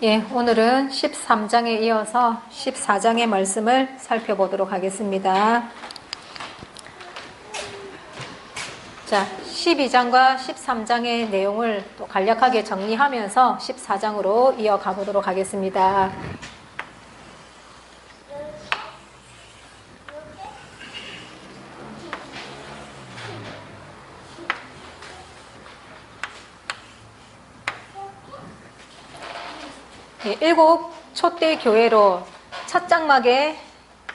예, 오늘은 13장에 이어서 14장의 말씀을 살펴보도록 하겠습니다. 자, 12장과 13장의 내용을 또 간략하게 정리하면서 14장으로 이어가 보도록 하겠습니다. 예, 일곱 촛대 교회로 첫 장막의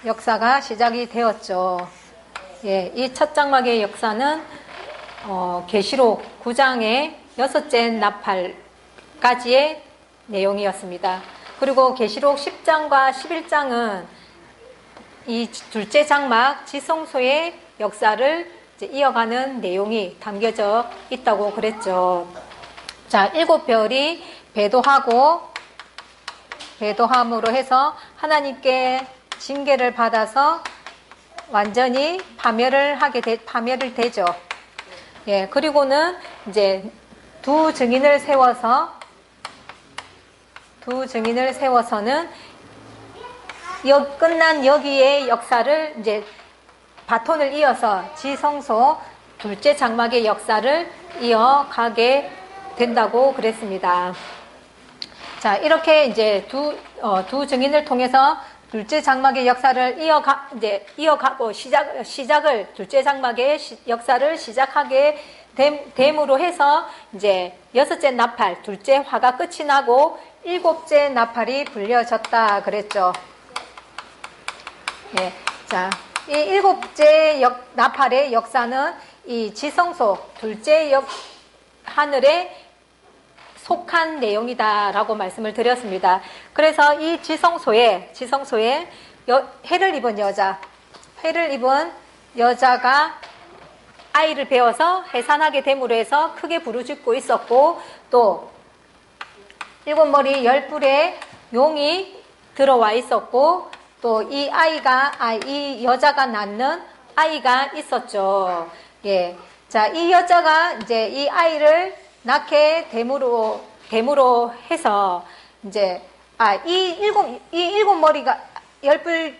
역사가 시작이 되었죠. 예, 이 첫 장막의 역사는 계시록 9장의 여섯째 나팔까지의 내용이었습니다. 그리고 계시록 10장과 11장은 이 둘째 장막 지성소의 역사를 이제 이어가는 내용이 담겨져 있다고 그랬죠. 자, 일곱 별이 배도함으로 해서 하나님께 징계를 받아서 완전히 파멸을 되죠. 예, 그리고는 이제 두 증인을 세워서는 끝난 여기의 역사를 이제 바톤을 이어서 지성소 둘째 장막의 역사를 이어가게 된다고 그랬습니다. 자, 이렇게 이제 두 증인을 통해서 둘째 장막의 역사를 이어가고 시작을 둘째 장막의 역사를 시작하게 됨으로 해서 이제 여섯째 나팔, 둘째 화가 끝이 나고 일곱째 나팔이 불려졌다 그랬죠. 예. 자, 이 일곱째 나팔의 역사는 이 지성소 둘째 하늘에 속한 내용이다라고 말씀을 드렸습니다. 그래서 이 지성소에 해를 입은 여자가 아이를 배워서 해산하게 됨으로 해서 크게 부르짖고 있었고, 또 일곱 머리 열 뿔의 용이 들어와 있었고, 또 이 여자가 낳는 아이가 있었죠. 예. 자, 이 여자가 이제 이 아이를 낳게 됨으로 해서 이제 이 일곱 머리가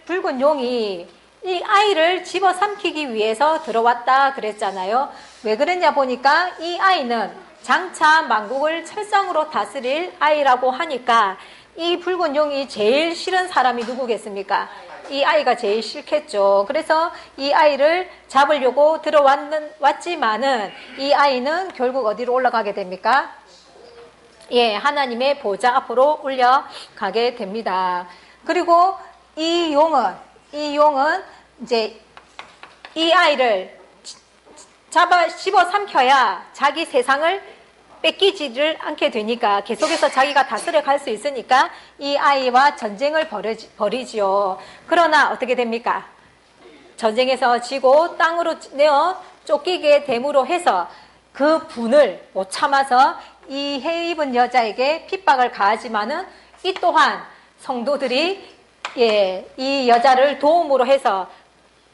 붉은 용이 이 아이를 집어삼키기 위해서 들어왔다 그랬잖아요. 왜 그랬냐 보니까 이 아이는 장차 만국을 철상으로 다스릴 아이라고 하니까 이 붉은 용이 제일 싫은 사람이 누구겠습니까? 이 아이가 제일 싫겠죠. 그래서 이 아이를 잡으려고 왔지만은 이 아이는 결국 어디로 올라가게 됩니까? 예, 하나님의 보좌 앞으로 올려가게 됩니다. 그리고 이 용은 이제 이 아이를 집어삼켜야 자기 세상을 뺏기지를 않게 되니까 계속해서 자기가 다스려 갈 수 있으니까 이 아이와 전쟁을 벌이지요. 그러나 어떻게 됩니까? 전쟁에서 지고 땅으로 내어 쫓기게 됨으로 해서 그 분을 못 참아서 이 해 입은 여자에게 핍박을 가하지만은 이 또한 성도들이 이 여자를 도움으로 해서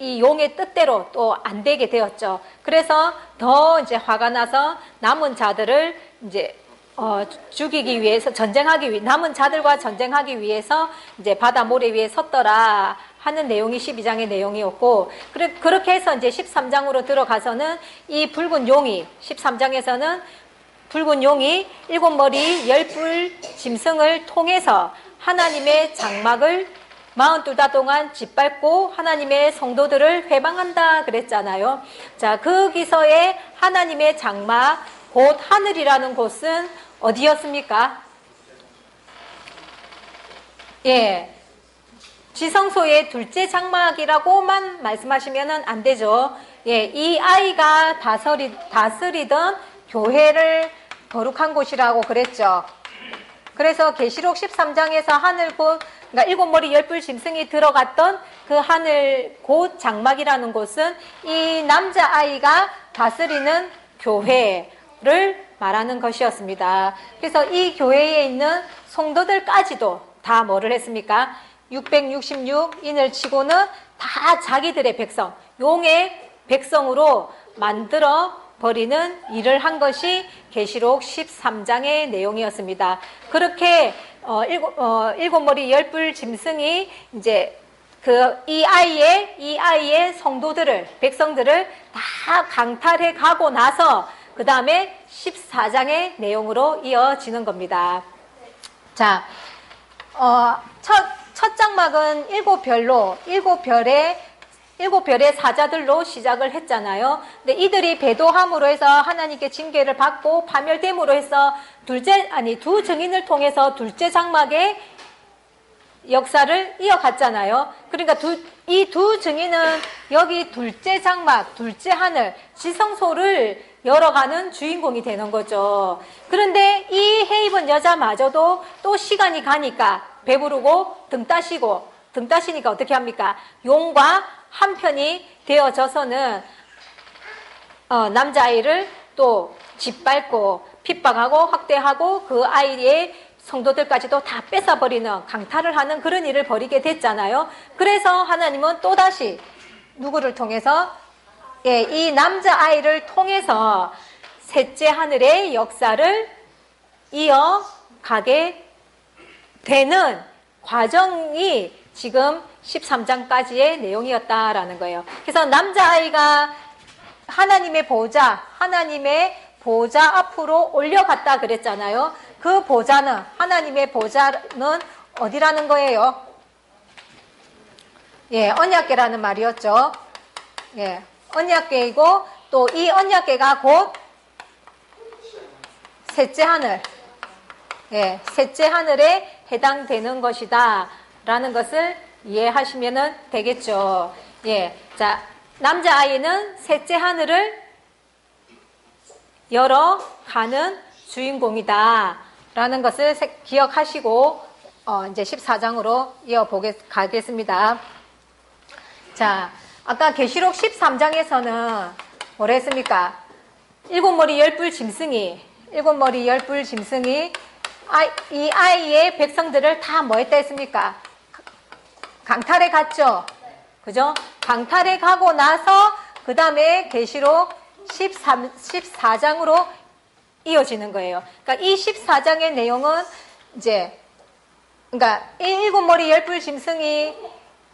이 용의 뜻대로 또 안 되게 되었죠. 그래서 더 이제 화가 나서 남은 자들을 이제 죽이기 위해서 남은 자들과 전쟁하기 위해서 이제 바다 모래 위에 섰더라 하는 내용이 12장의 내용이었고, 그렇게 해서 이제 13장으로 들어가서는 이 붉은 용이 13장에서는 붉은 용이 일곱 머리 열 뿔 짐승을 통해서 하나님의 장막을 42달 동안 짓밟고 하나님의 성도들을 회방한다 그랬잖아요. 자, 거기서의 하나님의 장막, 곧 하늘이라는 곳은 어디였습니까? 예, 지성소의 둘째 장막이라고만 말씀하시면 안 되죠. 예, 이 아이가 다스리던 교회를 거룩한 곳이라고 그랬죠. 그래서 계시록 13장에서 그러니까 일곱 머리 열 뿔 짐승이 들어갔던 그 하늘 곧 장막이라는 곳은 이 남자아이가 다스리는 교회를 말하는 것이었습니다. 그래서 이 교회에 있는 성도들까지도 다 뭐를 했습니까? 666인을 치고는 다 자기들의 백성, 용의 백성으로 만들어 버리는 일을 한 것이 계시록 13장의 내용이었습니다. 그렇게 일곱 머리 열불 짐승이 이제 이 아이의 성도들을, 백성들을 다 강탈해 가고 나서 그 다음에 14장의 내용으로 이어지는 겁니다. 자, 첫 장막은 일곱 별의 사자들로 시작을 했잖아요. 근데 이들이 배도함으로 해서 하나님께 징계를 받고 파멸됨으로 해서 두 증인을 통해서 둘째 장막의 역사를 이어갔잖아요. 그러니까 이 두 증인은 여기 둘째 장막, 둘째 하늘, 지성소를 열어가는 주인공이 되는 거죠. 그런데 이 해 입은 여자마저도 또 시간이 가니까 배부르고 등 따시니까 어떻게 합니까? 용과 한편이 되어져서는 남자아이를 또 짓밟고 핍박하고 학대하고 그 아이의 성도들까지도 다 뺏어버리는, 강탈을 하는 그런 일을 벌이게 됐잖아요. 그래서 하나님은 또다시 누구를 통해서, 이 남자아이를 통해서 셋째 하늘의 역사를 이어가게 되는 과정이 지금 13장까지의 내용이었다라는 거예요. 그래서 남자아이가 하나님의 보좌 앞으로 올려갔다 그랬잖아요. 그 보좌는, 하나님의 보좌는 어디라는 거예요? 언약궤라는 말이었죠. 언약궤이고, 또 이 언약궤가 곧 셋째 하늘, 셋째 하늘에 해당되는 것이다 라는 것을 이해하시면 되겠죠. 자, 남자아이는 셋째 하늘을 열어가는 주인공이다 라는 것을 기억하시고 이제 14장으로 가겠습니다. 자, 아까 계시록 13장에서는 뭐라 했습니까? 일곱 머리 열불 짐승이 이 아이의 백성들을 다 뭐 했다 했습니까? 강탈해 갔죠. 그죠? 강탈해 가고 나서 그 다음에 계시록 14장으로 이어지는 거예요. 그러니까 이 14장의 내용은 이제, 그러니까 일곱 머리 열불 짐승이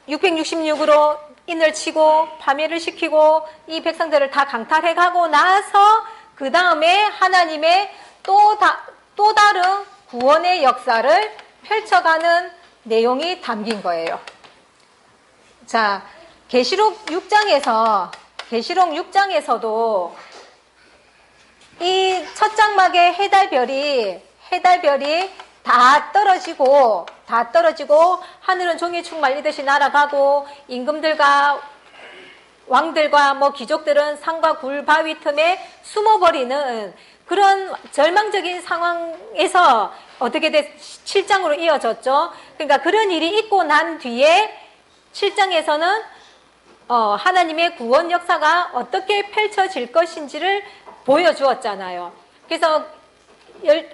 666으로 인을 치고 파멸을 시키고 이 백성들을 다 강탈해 가고 나서 그 다음에 하나님의 또 다른 구원의 역사를 펼쳐가는 내용이 담긴 거예요. 자, 계시록 6장에서도 이 첫 장막의 해달별이 다 떨어지고 하늘은 종이 축 말리듯이 날아가고 임금들과 왕들과 귀족들은 산과 굴 바위 틈에 숨어버리는 그런 절망적인 상황에서 어떻게 7장으로 이어졌죠. 그러니까 그런 일이 있고 난 뒤에 7장에서는 하나님의 구원 역사가 어떻게 펼쳐질 것인지를 보여주었잖아요. 그래서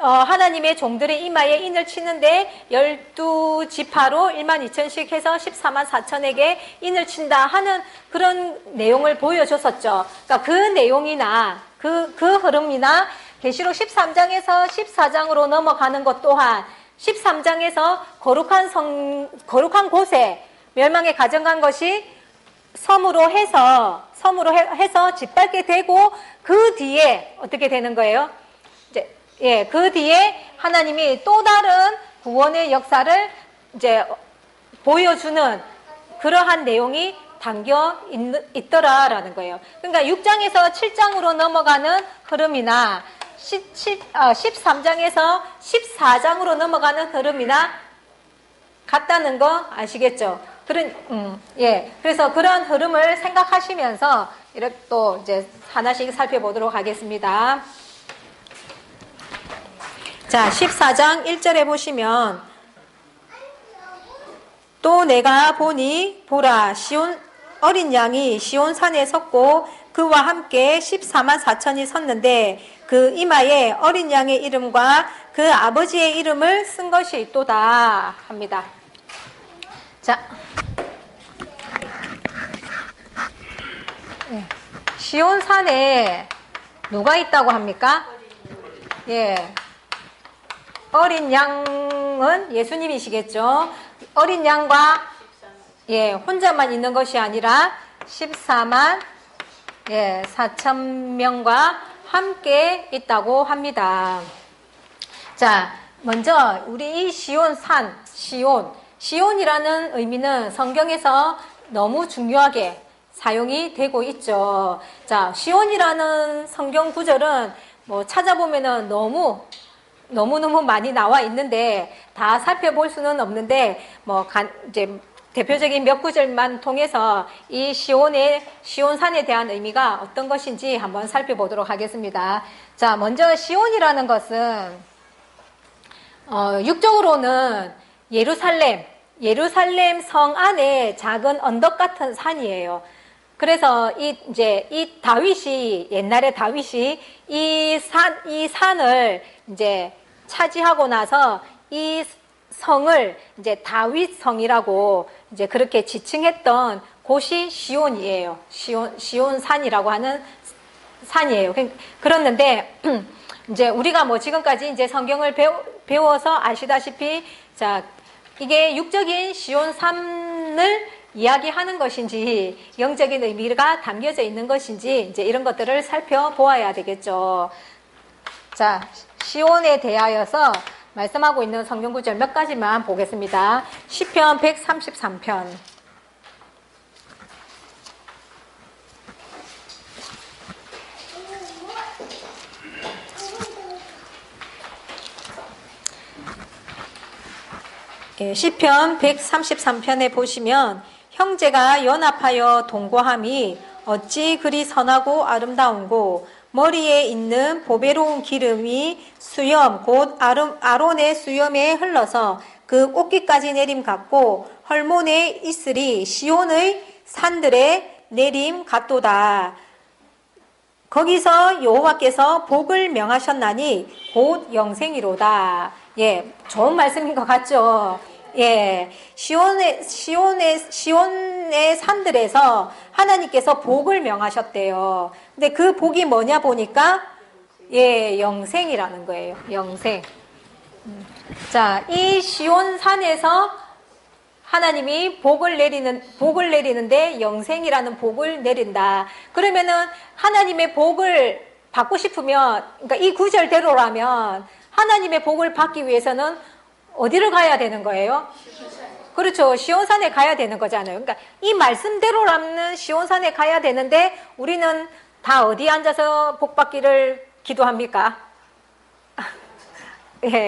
하나님의 종들의 이마에 인을 치는데 12지파로 12,000씩 해서 14만 4천에게 인을 친다 하는 그런 내용을 보여줬었죠. 그러니까 그 내용이나 그 흐름이나 계시록 13장에서 14장으로 넘어가는 것 또한 13장에서 거룩한 곳에 멸망에 가져간 것이 섬으로 해서 짓밟게 되고 그 뒤에 어떻게 되는 거예요? 이제 그 뒤에 하나님이 또 다른 구원의 역사를 이제 보여주는 그러한 내용이 담겨 있더라라는 거예요. 그러니까 6장에서 7장으로 넘어가는 흐름이나 13장에서 14장으로 넘어가는 흐름이나 같다는 거 아시겠죠? 그래서 그런 흐름을 생각하시면서 이렇게 또 이제 하나씩 살펴보도록 하겠습니다. 자, 14장 1절에 보시면 또 내가 보니 보라 어린 양이 시온산에 섰고 그와 함께 14만 4천이 섰는데 그 이마에 어린 양의 이름과 그 아버지의 이름을 쓴 것이 있도다 합니다. 자, 시온산에 누가 있다고 합니까? 어린 양 대상은 예수님이시겠죠. 어린 양과 혼자만 있는 것이 아니라 14만 4천 명과 함께 있다고 합니다. 자, 먼저 우리 이 시온산, 시온이라는 의미는 성경에서 너무 중요하게 사용이 되고 있죠. 자, 시온이라는 성경 구절은 뭐 찾아보면은 너무너무 많이 나와 있는데 다 살펴볼 수는 없는데 이제 대표적인 몇 구절만 통해서 이 시온산에 대한 의미가 어떤 것인지 한번 살펴보도록 하겠습니다. 자, 먼저 시온이라는 것은 육적으로는 예루살렘 성 안에 작은 언덕 같은 산이에요. 그래서 이 다윗이, 옛날에 다윗이 이 산을 이제 차지하고 나서 이 성을 이제 다윗성이라고 이제 그렇게 지칭했던 곳이 시온이에요. 시온산이라고 하는 산이에요. 그렇는데, 이제 우리가 지금까지 이제 성경을 배워서 아시다시피, 자, 이게 육적인 시온산을 이야기하는 것인지 영적인 의미가 담겨져 있는 것인지 이제 이런 것들을 살펴보아야 되겠죠. 자, 시온에 대하여서 말씀하고 있는 성경 구절 몇 가지만 보겠습니다. 시편 133편. 시편 133편에 보시면 형제가 연합하여 동거함이 어찌 그리 선하고 아름다운고 머리에 있는 보배로운 기름이 수염 곧 아론의 수염에 흘러서 그 옷깃까지 내림 같고 헐몬에 있으리 시온의 산들에 내림 같도다. 거기서 여호와께서 복을 명하셨나니 곧 영생이로다. 좋은 말씀인 것 같죠. 시온의 산들에서 하나님께서 복을 명하셨대요. 근데 그 복이 뭐냐 보니까 영생이라는 거예요. 영생. 자, 이 시온산에서 하나님이 복을 내리는데 영생이라는 복을 내린다. 그러면은 하나님의 복을 받고 싶으면, 그러니까 이 구절대로라면 하나님의 복을 받기 위해서는 어디를 가야 되는 거예요? 그렇죠. 시온산에 가야 되는 거잖아요. 그러니까 이 말씀대로라면 시온산에 가야 되는데 우리는 다 어디 앉아서 복 받기를 기도합니까?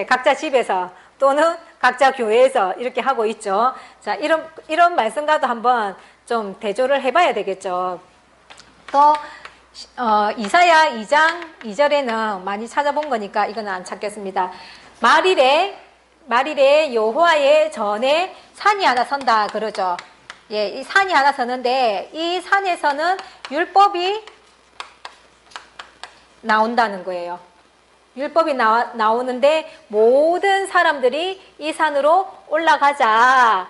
각자 집에서 또는 각자 교회에서 이렇게 하고 있죠. 자, 이런 말씀과도 한번 좀 대조를 해봐야 되겠죠. 또 이사야 2장 2절에는 많이 찾아본 거니까 이거는 안 찾겠습니다. 말일에 여호와의 전에 산이 하나 선다 그러죠. 이 산이 하나 서는데 이 산에서는 율법이 나온다는 거예요. 율법이 나오는데 모든 사람들이 이 산으로 올라가자.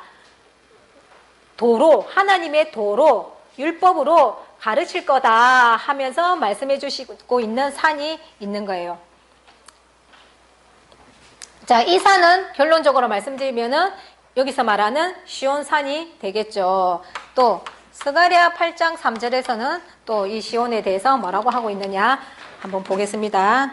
하나님의 도로, 율법으로 가르칠 거다 하면서 말씀해 주시고 있는 산이 있는 거예요. 자, 이 산은 결론적으로 말씀드리면은 여기서 말하는 시온산이 되겠죠. 또 스가랴 8장 3절에서는 또 이 시온에 대해서 뭐라고 하고 있느냐 한번 보겠습니다.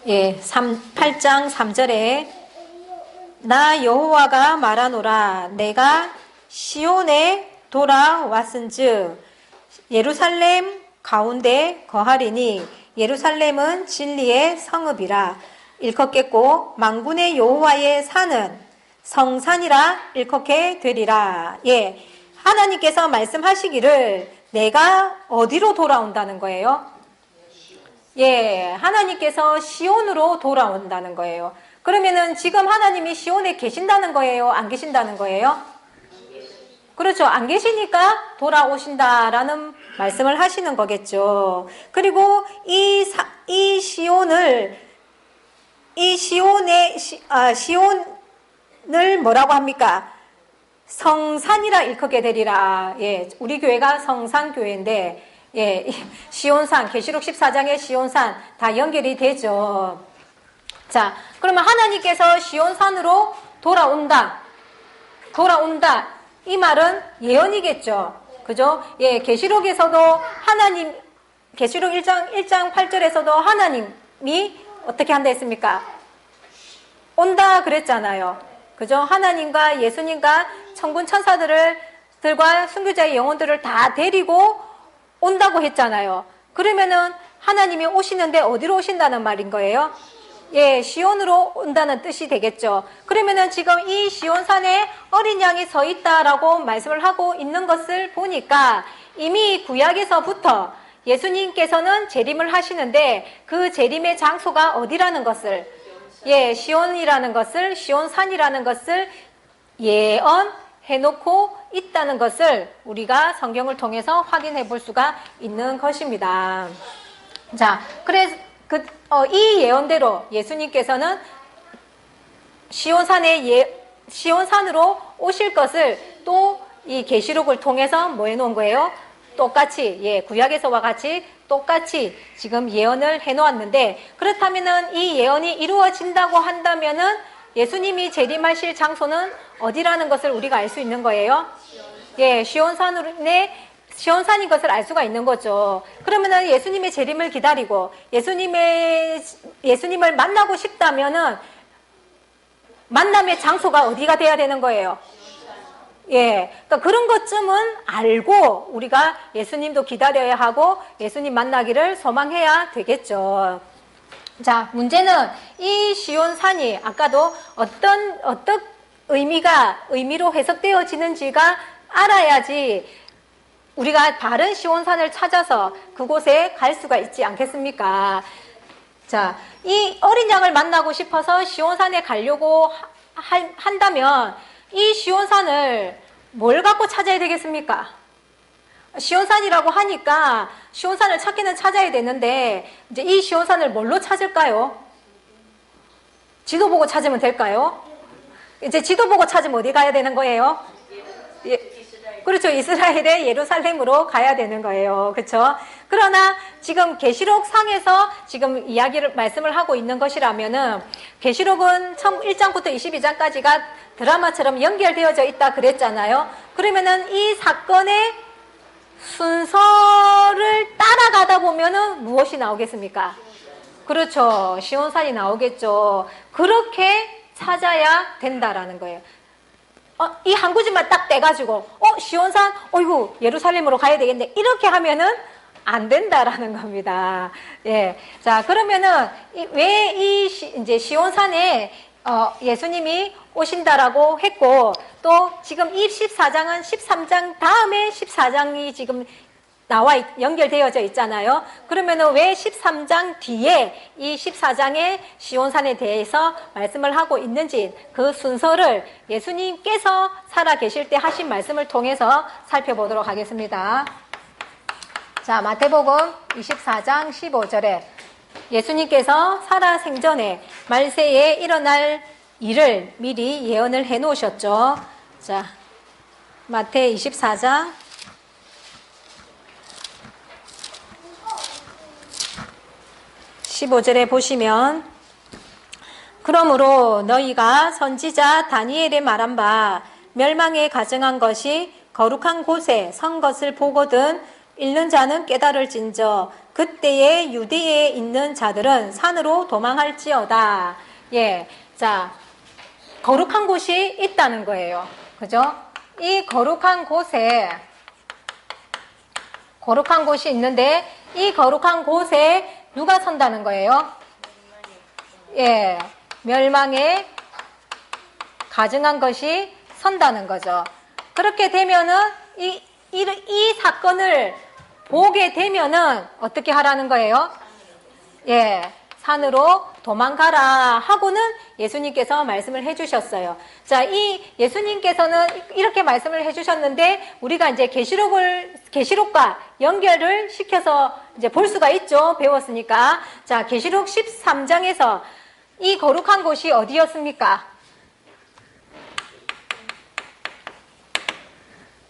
예, 8장 3절에 나 여호와가 말하노라 내가 시온에 돌아왔은즉 예루살렘 가운데 거하리니 예루살렘은 진리의 성읍이라 일컫겠고 만군의 여호와의 산은 성산이라 일컫게 되리라. 하나님께서 말씀하시기를 내가 어디로 돌아온다는 거예요? 하나님께서 시온으로 돌아온다는 거예요. 그러면은 지금 하나님이 시온에 계신다는 거예요? 안 계신다는 거예요? 그렇죠. 안 계시니까 돌아오신다라는 말씀을 하시는 거겠죠. 그리고 시온을 뭐라고 합니까? 성산이라 일컫게 되리라. 예, 우리 교회가 성산교회인데, 예, 시온산, 계시록 14장의 시온산 다 연결이 되죠. 자, 그러면 하나님께서 시온산으로 돌아온다. 이 말은 예언이겠죠. 그죠? 예, 계시록에서도 계시록 1장 8절에서도 하나님이 어떻게 한다 했습니까? 온다 그랬잖아요. 그죠? 하나님과 예수님과 천군 천사들과 순교자의 영혼들을 다 데리고 온다고 했잖아요. 그러면은 하나님이 오시는데 어디로 오신다는 말인 거예요? 예, 시온으로 온다는 뜻이 되겠죠. 그러면은 지금 이 시온산에 어린 양이 서 있다라고 말씀을 하고 있는 것을 보니까 이미 구약에서부터 예수님께서는 재림을 하시는데 그 재림의 장소가 어디라는 것을, 예, 시온이라는 것을, 시온산이라는 것을 예언해놓고 있다는 것을 우리가 성경을 통해서 확인해 볼 수가 있는 것입니다. 자, 그래서 이 예언대로 예수님께서는 시온산으로 오실 것을 또 이 계시록을 통해서 뭐 해놓은 거예요? 똑같이, 예, 구약에서와 같이 똑같이 지금 예언을 해놓았는데, 그렇다면은 이 예언이 이루어진다고 한다면은 예수님이 재림하실 장소는 어디라는 것을 우리가 알 수 있는 거예요? 예, 시온산인 것을 알 수가 있는 거죠. 그러면은 예수님의 재림을 기다리고 예수님을 만나고 싶다면은 만남의 장소가 어디가 돼야 되는 거예요? 예, 그러니까 그런 것쯤은 알고 우리가 예수님도 기다려야 하고 예수님 만나기를 소망해야 되겠죠. 자, 문제는 이 시온산이 아까도 어떤 의미로 해석되어지는지가 알아야지 우리가 다른 시온산을 찾아서 그곳에 갈 수가 있지 않겠습니까? 자, 이 어린 양을 만나고 싶어서 시온산에 가려고 한다면 이 시온산을 뭘 갖고 찾아야 되겠습니까? 시온산이라고 하니까 시온산을 찾기는 찾아야 되는데 이제 이 시온산을 뭘로 찾을까요? 지도 보고 찾으면 될까요? 이제 지도 보고 찾으면 어디 가야 되는 거예요? 예, 그렇죠. 이스라엘의 예루살렘으로 가야 되는 거예요. 그렇죠? 그러나 지금 계시록 상에서 지금 말씀을 하고 있는 것이라면은 계시록은 1장부터 22장까지가 드라마처럼 연결되어져 있다 그랬잖아요. 그러면은 이 사건의 순서를 따라가다 보면은 무엇이 나오겠습니까? 그렇죠. 시온산이 나오겠죠. 그렇게 찾아야 된다라는 거예요. 이 한 구절만 딱 떼가지고, 시온산, 어이구, 예루살렘으로 가야 되겠네. 이렇게 하면은 안 된다라는 겁니다. 예. 자, 그러면은, 왜 이제 시온산에, 예수님이 오신다라고 했고, 또 지금 이 14장은 13장 다음에 14장이 지금 연결되어져 있잖아요. 그러면은 왜 13장 뒤에 이 14장의 시온산에 대해서 말씀을 하고 있는지 그 순서를 예수님께서 살아 계실 때 하신 말씀을 통해서 살펴보도록 하겠습니다. 자, 마태복음 24장 15절에 예수님께서 살아 생전에 말세에 일어날 일을 미리 예언을 해 놓으셨죠. 자, 마태 24장 15절에 보시면 그러므로 너희가 선지자 다니엘의 말한 바 멸망에 가증한 것이 거룩한 곳에 선 것을 보거든 읽는 자는 깨달을진저 그때에 유대에 있는 자들은 산으로 도망할지어다. 예, 자, 거룩한 곳이 있다는 거예요. 그죠? 이 거룩한 곳이 있는데 이 거룩한 곳에 누가 선다는 거예요? 예, 멸망에 가증한 것이 선다는 거죠. 그렇게 되면은 이 사건을 보게 되면은 어떻게 하라는 거예요? 예, 산으로 도망가라 하고는 예수님께서 말씀을 해주셨어요. 자, 이 예수님께서는 이렇게 말씀을 해주셨는데 우리가 이제 계시록과 연결을 시켜서 이제 볼 수가 있죠. 배웠으니까. 자, 계시록 13장에서 이 거룩한 곳이 어디였습니까?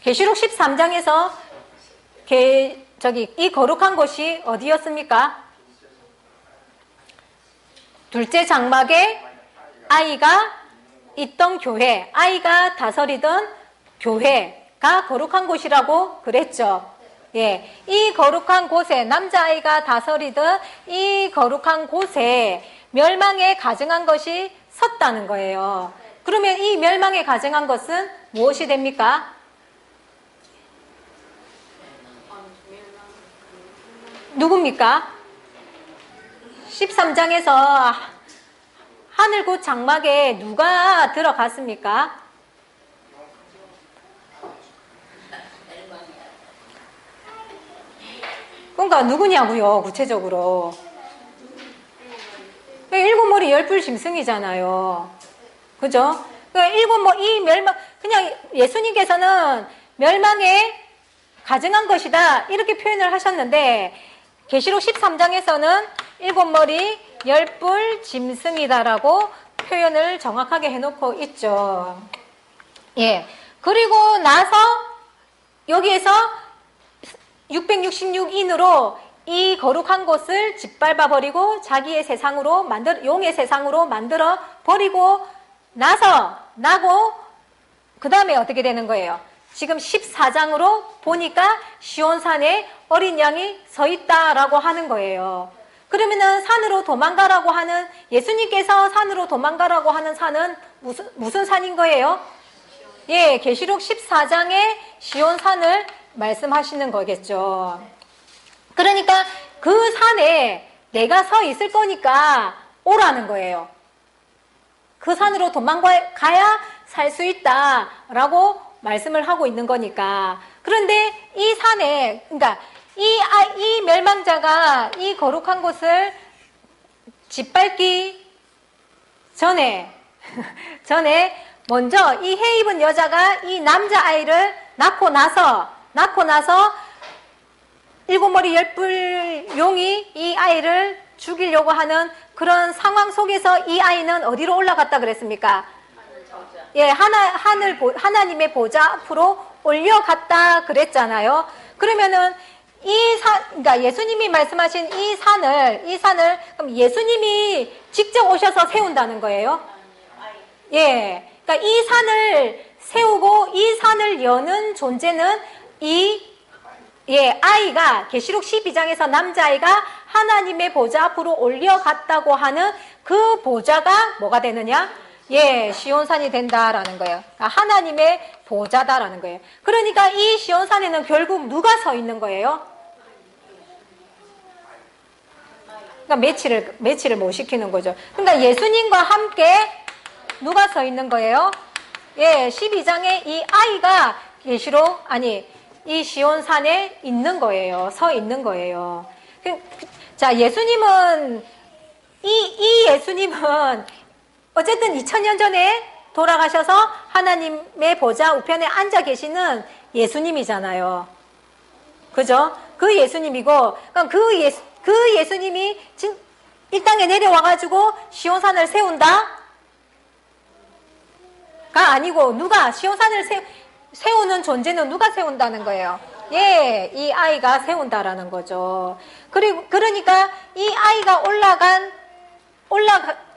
계시록 13장에서 이 거룩한 곳이 어디였습니까? 둘째 장막에 아이가 있던 교회, 아이가 다스리던 교회가 거룩한 곳이라고 그랬죠. 예, 이 거룩한 곳에, 남자아이가 다스리던 이 거룩한 곳에 멸망에 가증한 것이 섰다는 거예요. 그러면 이 멸망에 가증한 것은 무엇이 됩니까? 누굽니까? 13장에서 하늘곳 장막에 누가 들어갔습니까? 그러니까 누구냐고요, 구체적으로. 일곱 머리 열불 짐승이잖아요. 그죠? 이 멸망, 그냥 예수님께서는 멸망에 가증한 것이다, 이렇게 표현을 하셨는데, 계시록 13장에서는 일곱 머리 열불 짐승이다라고 표현을 정확하게 해놓고 있죠. 예. 그리고 나서 여기에서 666인으로 이 거룩한 곳을 짓밟아 버리고 자기의 세상으로 용의 세상으로 만들어 버리고 나고 그 다음에 어떻게 되는 거예요? 지금 14장으로 보니까 시온산에 어린 양이 서 있다라고 하는 거예요. 그러면은 산으로 도망가라고 하는, 예수님께서 산으로 도망가라고 하는 산은 무슨 산인 거예요? 예, 계시록 14장에 시온산을 말씀하시는 거겠죠. 그러니까 그 산에 내가 서 있을 거니까 오라는 거예요. 그 산으로 도망가야 살 수 있다라고 말씀을 하고 있는 거니까. 그런데 이 산에, 그러니까 이 멸망자가 이 거룩한 곳을 짓밟기 전에 먼저 이 해 입은 여자가 이 남자아이를 낳고 나서 일곱 머리 열불 용이 이 아이를 죽이려고 하는 그런 상황 속에서 이 아이는 어디로 올라갔다 그랬습니까? 예, 하나님의 보좌 앞으로 올려갔다 그랬잖아요. 그러면은 그러니까 예수님이 말씀하신 이 산을 그럼 예수님이 직접 오셔서 세운다는 거예요. 예, 그러니까 이 산을 세우고 이 산을 여는 존재는 아이가 계시록 12장에서 남자아이가 하나님의 보좌 앞으로 올려갔다고 하는 그 보좌가 뭐가 되느냐? 예, 시온산이 된다라는 거예요. 그러니까 하나님의 보좌다라는 거예요. 그러니까 이 시온산에는 결국 누가 서 있는 거예요? 그러니까 매치를 못 시키는 거죠. 그러니까 예수님과 함께 누가 서 있는 거예요? 예, 12장에 이 아이가 이 시온산에 있는 거예요. 서 있는 거예요. 자, 예수님은 어쨌든 2000년 전에 돌아가셔서 하나님의 보좌 우편에 앉아 계시는 예수님이잖아요. 그죠? 그 예수님이고, 그럼 그 예수님이 이 땅에 내려와가지고 시온산을 세운다? 가 아니고, 시온산을 세우는 존재는 누가 세운다는 거예요? 예, 이 아이가 세운다라는 거죠. 그러니까 이 아이가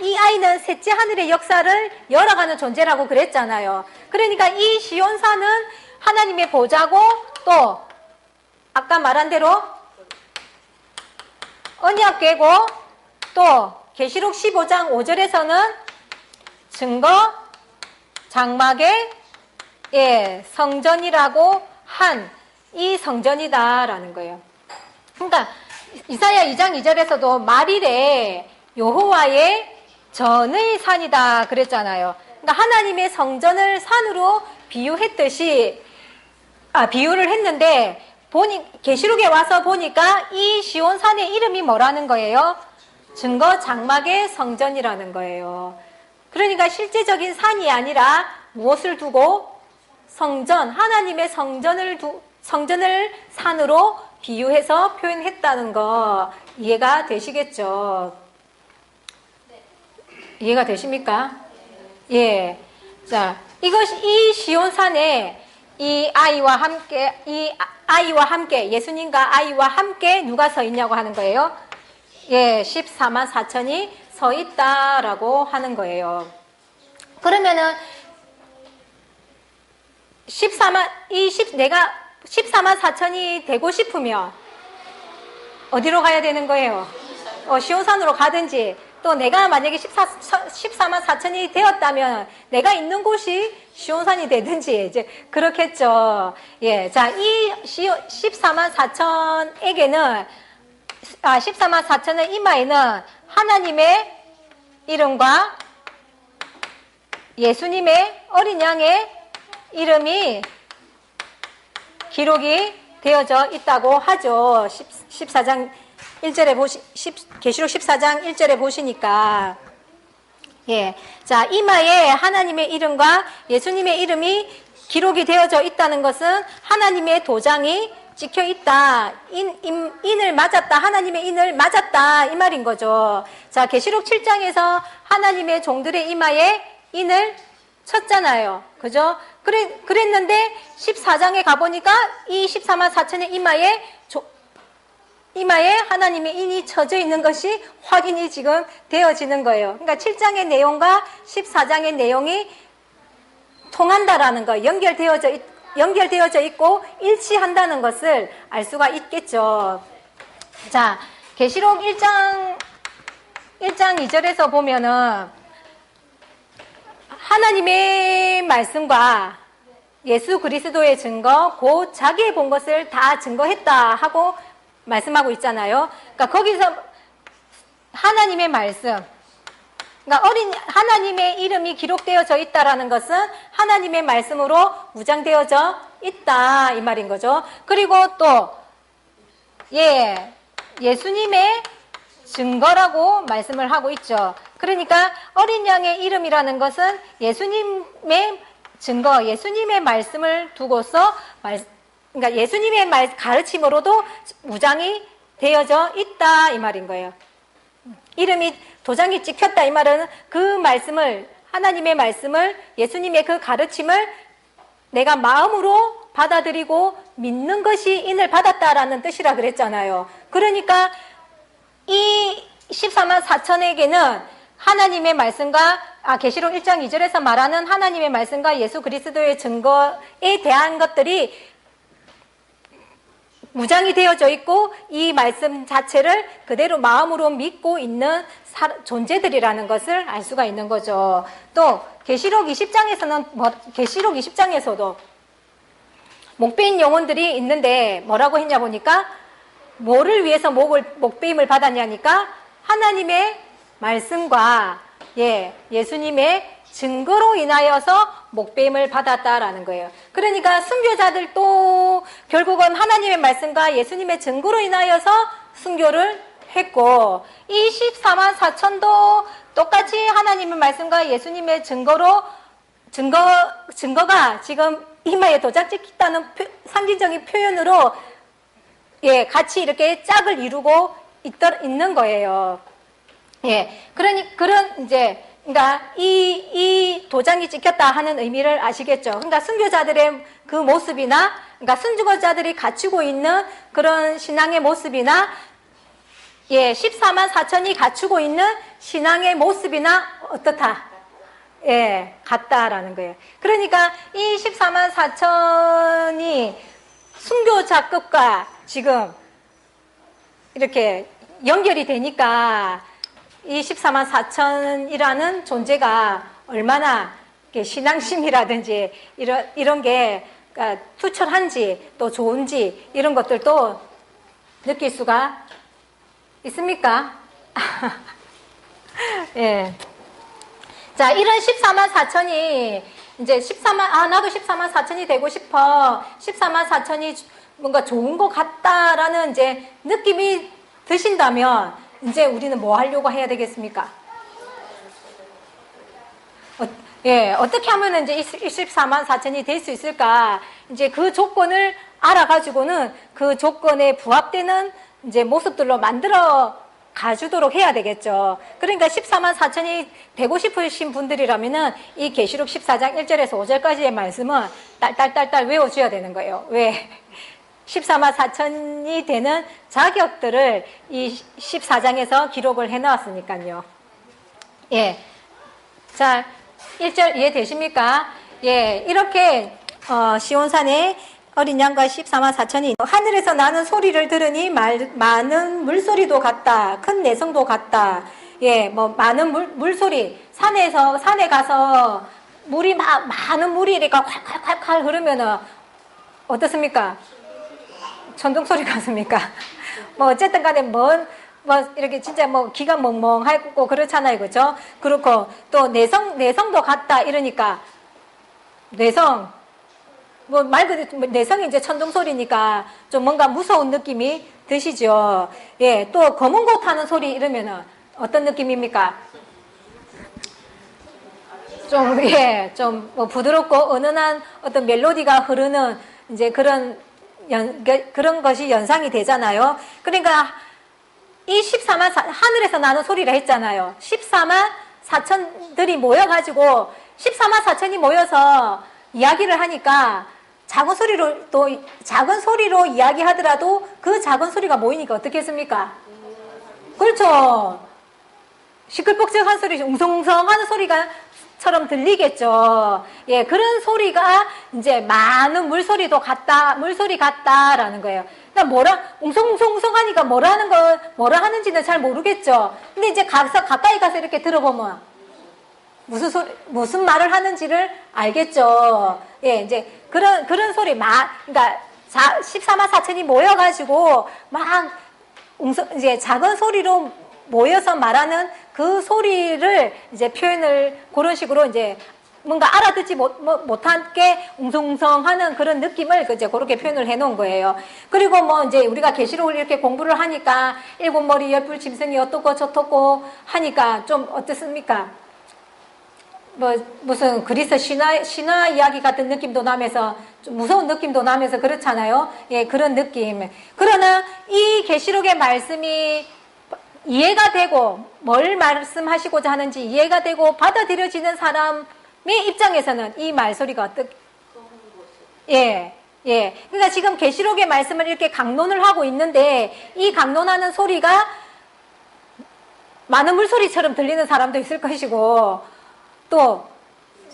이 아이는 셋째 하늘의 역사를 열어가는 존재라고 그랬잖아요. 그러니까 이 시온산은 하나님의 보좌고, 또 아까 말한 대로 언약궤고, 또 계시록 15장 5절에서는 증거 장막의 성전이라고 한 이 성전이다라는 거예요. 그러니까 이사야 2장 2절에서도 말일에 여호와의 전의 산이다 그랬잖아요. 그러니까 하나님의 성전을 산으로 비유를 했는데 계시록에 와서 보니까 이 시온산의 이름이 뭐라는 거예요? 증거 장막의 성전이라는 거예요. 그러니까 실제적인 산이 아니라 무엇을 두고? 하나님의 성전을 산으로 비유해서 표현했다는 거 이해가 되시겠죠? 이해가 되십니까? 예. 자, 이 시온산에 이 아이와 함께, 예수님과 아이와 함께 누가 서 있냐고 하는 거예요? 예, 14만 4천이 서 있다라고 하는 거예요. 그러면은, 내가 14만 4천이 되고 싶으면, 어디로 가야 되는 거예요? 시온산으로 가든지, 또 내가 만약에 14만 4천이 되었다면 내가 있는 곳이 시온산이 되든지 이제 그렇겠죠. 예, 자, 이 14만 4천에게는 14만 4천의 이마에는 하나님의 이름과 예수님의 어린 양의 이름이 기록이 되어져 있다고 하죠. 14장 1절에 계시록 14장 1절에 보시니까, 예. 자, 이마에 하나님의 이름과 예수님의 이름이 기록이 되어져 있다는 것은 하나님의 도장이 찍혀 있다. 인을 맞았다. 하나님의 인을 맞았다. 이 말인 거죠. 자, 계시록 7장에서 하나님의 종들의 이마에 인을 쳤잖아요. 그죠? 그랬는데 14장에 가보니까 이 14만 4천의 이마에 하나님의 인이 쳐져 있는 것이 확인이 지금 되어지는 거예요. 그러니까 7장의 내용과 14장의 내용이 통한다라는 거, 연결되어져 있고 일치한다는 것을 알 수가 있겠죠. 자, 계시록 1장 2절에서 보면은 하나님의 말씀과 예수 그리스도의 증거, 곧 자기의 본 것을 다 증거했다 하고 말씀하고 있잖아요. 그러니까 거기서 하나님의 말씀, 그러니까 하나님의 이름이 기록되어져 있다라는 것은 하나님의 말씀으로 무장되어져 있다 이 말인 거죠. 그리고 또 예수님의 증거라고 말씀을 하고 있죠. 그러니까 어린 양의 이름이라는 것은 예수님의 증거, 예수님의 말씀을 두고서 그러니까 예수님의 가르침으로도 무장이 되어져 있다 이 말인 거예요. 이름이 도장이 찍혔다 이 말은 그 말씀을, 하나님의 말씀을, 예수님의 그 가르침을 내가 마음으로 받아들이고 믿는 것이 인을 받았다라는 뜻이라 그랬잖아요. 그러니까 이 14만 4천에게는 하나님의 말씀과 계시록 1장 2절에서 말하는 하나님의 말씀과 예수 그리스도의 증거에 대한 것들이 무장이 되어져 있고 이 말씀 자체를 그대로 마음으로 믿고 있는 존재들이라는 것을 알 수가 있는 거죠. 또 계시록 20장에서도 목베인 영혼들이 있는데 뭐라고 했냐 보니까 뭐를 위해서 목베임을 받았냐니까 하나님의 말씀과 예수님의 증거로 인하여서 목배임을 받았다라는 거예요. 그러니까 순교자들도 결국은 하나님의 말씀과 예수님의 증거로 인하여서 순교를 했고 이 14만 4천도 똑같이 하나님의 말씀과 예수님의 증거가 지금 이마에 도장 찍혔다는 상징적인 표현으로 같이 이렇게 짝을 이루고 있는 거예요. 그러니까 이 도장이 찍혔다 하는 의미를 아시겠죠? 그러니까 순교자들의 그 모습이나, 그러니까 순교자들이 갖추고 있는 그런 신앙의 모습이나, 14만 4천이 갖추고 있는 신앙의 모습이나 어떻다? 같다라는 거예요. 그러니까 이 14만 4천이 순교자급과 지금 이렇게 연결이 되니까 이 14만 4천이라는 존재가 얼마나 신앙심이라든지 이런 게 투철한지 또 좋은지 이런 것들도 느낄 수가 있습니까? 자, 이런 14만 4천이 이제 나도 14만 4천이 되고 싶어. 14만 4천이 뭔가 좋은 것 같다라는 이제 느낌이 드신다면 이제 우리는 뭐 하려고 해야 되겠습니까? 어떻게 하면 이제 14만 4천이 될 수 있을까? 이제 그 조건을 알아가지고는 그 조건에 부합되는 이제 모습들로 만들어 가주도록 해야 되겠죠. 그러니까 14만 4천이 되고 싶으신 분들이라면은 이 계시록 14장 1절에서 5절까지의 말씀은 딸딸딸딸 외워줘야 되는 거예요. 왜? 14만 4천이 되는 자격들을 이 14장에서 기록을 해놨으니까요. 예. 자, 1절 이해되십니까? 예. 이렇게, 시온산에 어린 양과 14만 4천이 하늘에서 나는 소리를 들으니 많은 물소리도 같다. 큰 내성도 같다. 예, 뭐 많은 물소리. 산에 가서 물이 많은 물이 이렇게 콸콸콸콸 흐르면은 어떻습니까? 천둥 소리 같습니까? 뭐 어쨌든 간에 뭐 이렇게 진짜 뭐 귀가 멍멍하고 그렇잖아요. 그죠? 그렇고 또 내성도 같다 이러니까 내성 뭐 말 그대로 내성이 이제 천둥 소리니까 좀 뭔가 무서운 느낌이 드시죠. 예, 또 검은 고 타는 소리 이러면은 어떤 느낌입니까? 좀 예, 좀 뭐 부드럽고 은은한 어떤 멜로디가 흐르는 이제 그런 것이 연상이 되잖아요. 그러니까 이 14만 하늘에서 나는 소리를 했잖아요. 14만 4천들이 모여가지고 14만 4천이 모여서 이야기를 하니까 작은 소리로 이야기하더라도 그 작은 소리가 모이니까 어떻게 했습니까? 그렇죠. 시끌벅적한 소리, 웅성웅성하는 소리처럼 들리겠죠. 예, 그런 소리가 이제 많은 물소리 같다라는 거예요. 그러니까 웅성웅성하니까 뭐라 하는지는 잘 모르겠죠. 근데 이제 가까이 가서 이렇게 들어보면 무슨 말을 하는지를 알겠죠. 예, 이제 그런 소리, 그러니까 14만 4천이 모여가지고 이제 작은 소리로 모여서 말하는 그 소리를 이제 표현을 그런 식으로 이제 뭔가 알아듣지 못하게 웅성웅성하는 그런 느낌을 이제 그렇게 표현을 해놓은 거예요. 그리고 뭐 이제 우리가 계시록을 이렇게 공부를 하니까 일곱 머리 열불 짐승이 어떻고 저떻고 하니까 좀 어떻습니까? 뭐 무슨 그리스 신화 이야기 같은 느낌도 나면서 좀 무서운 느낌도 나면서 그렇잖아요. 예, 그런 느낌. 그러나 이 계시록의 말씀이 이해가 되고 뭘 말씀하시고자 하는지 이해가 되고 받아들여지는 사람의 입장에서는 이 말소리가 예. 그러니까 지금 계시록의 말씀을 이렇게 강론을 하고 있는데 이 강론하는 소리가 많은 물소리처럼 들리는 사람도 있을 것이고 또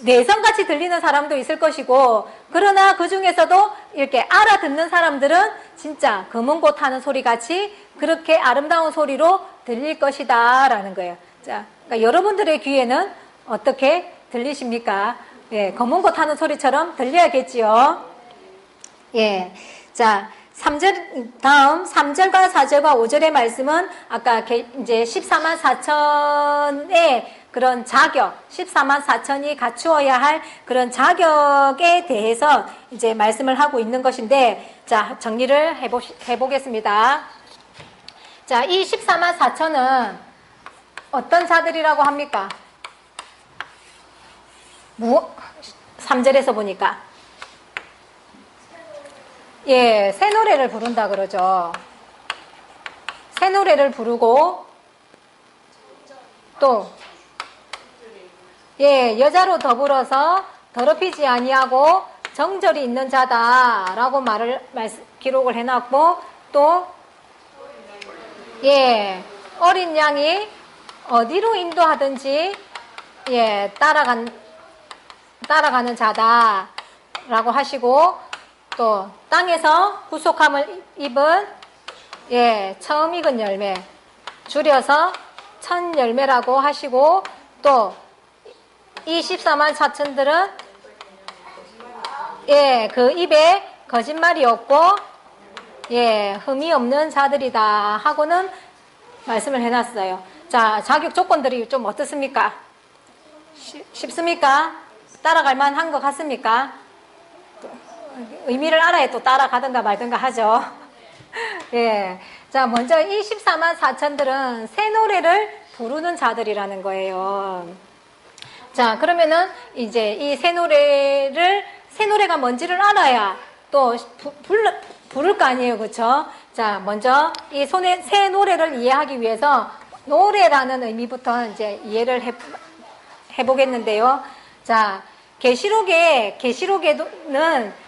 내성같이 들리는 사람도 있을 것이고 그러나 그 중에서도 이렇게 알아듣는 사람들은 진짜 검은고 타는 소리같이 그렇게 아름다운 소리로 들릴 것이다 라는 거예요. 자, 그러니까 여러분들의 귀에는 어떻게 들리십니까? 예, 검은고 타는 소리처럼 들려야겠지요. 예, 자 3절, 다음 3절과 4절과 5절의 말씀은 아까 이제 14만 4천의 그런 자격, 14만 4천이 갖추어야 할 그런 자격에 대해서 이제 말씀을 하고 있는 것인데, 자, 정리를 해보겠습니다. 자, 이 14만 4천은 어떤 자들이라고 합니까? 3절에서 보니까. 예, 새 노래를 부른다 그러죠. 새 노래를 부르고, 또, 예, 여자로 더불어서 더럽히지 아니하고 정절이 있는 자다라고 기록을 해놨고, 또, 예, 어린 양이 어디로 인도하든지, 예, 따라가는 자다라고 하시고, 또, 땅에서 구속함을 입은, 예, 처음 익은 열매, 줄여서 첫 열매라고 하시고, 또, 이 14만 4천들은 예, 그 입에 거짓말이 없고 예, 흠이 없는 자들이다 하고는 말씀을 해놨어요. 자, 자격 조건들이 좀 어떻습니까? 쉽습니까? 따라갈 만한 것 같습니까? 의미를 알아야 또 따라가든가 말든가 하죠. 예, 자, 먼저 이 14만 4천들은 새 노래를 부르는 자들이라는 거예요. 자, 그러면은 이제 이 새 노래가 뭔지를 알아야 또 부를 거 아니에요. 그쵸? 자, 먼저 이 새 노래를 이해하기 위해서 노래라는 의미부터 이제 이해를 해보겠는데요. 자, 계시록에는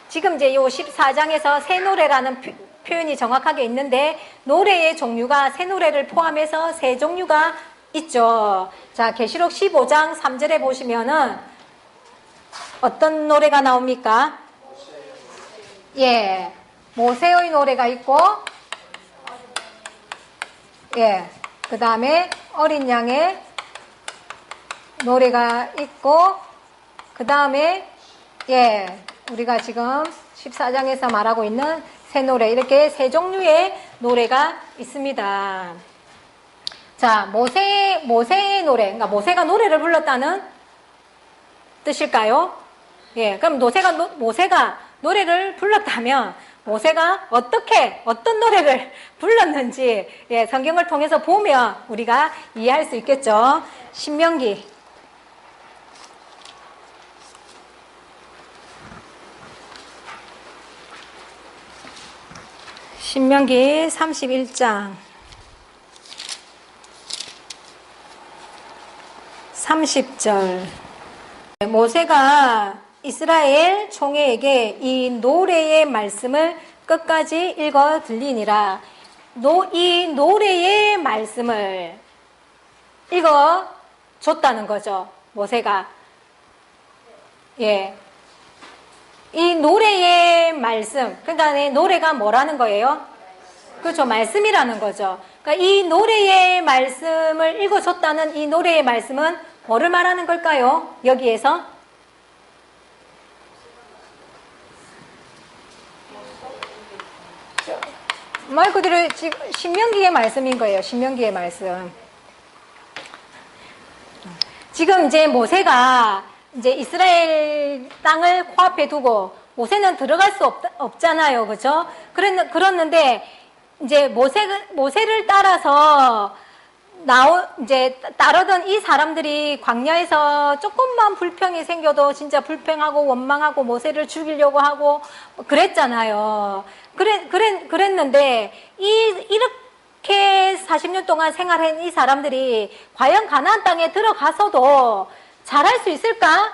지금 이제 요 14장에서 새 노래라는 표현이 정확하게 있는데, 노래의 종류가 새 노래를 포함해서 세 종류가 있죠. 자, 계시록 15장 3절에 보시면은 어떤 노래가 나옵니까? 예, 모세의 노래가 있고, 예, 그 다음에 어린 양의 노래가 있고, 그 다음에 예, 우리가 지금 14장에서 말하고 있는 새 노래, 이렇게 세 종류의 노래가 있습니다. 자, 모세의 노래, 그러니까 모세가 노래를 불렀다는 뜻일까요? 예, 그럼 모세가 노래를 불렀다면 모세가 어떤 노래를 불렀는지, 예, 성경을 통해서 보면 우리가 이해할 수 있겠죠. 신명기 31장 30절. 모세가 이스라엘 총회에게 이 노래의 말씀을 끝까지 읽어 들리니라. 이 노래의 말씀을 읽어 줬다는 거죠, 모세가. 예. 이 노래의 말씀, 그러니까 노래가 뭐라는 거예요? 그렇죠, 말씀이라는 거죠. 그러니까 이 노래의 말씀을 읽어줬다는 이 노래의 말씀은 뭐를 말하는 걸까요? 여기에서? 말 그대로 지금 신명기의 말씀인 거예요. 신명기의 말씀. 지금 이제 모세가 이제 이스라엘 땅을 코앞에 두고, 모세는 들어갈 수 없잖아요. 그죠? 그랬는데, 이제 모세를 따라서 이제 따르던 이 사람들이 광야에서 조금만 불평이 생겨도 진짜 불평하고 원망하고 모세를 죽이려고 하고 그랬잖아요. 그랬는데, 이렇게 40년 동안 생활한 이 사람들이 과연 가나안 땅에 들어가서도 잘할 수 있을까?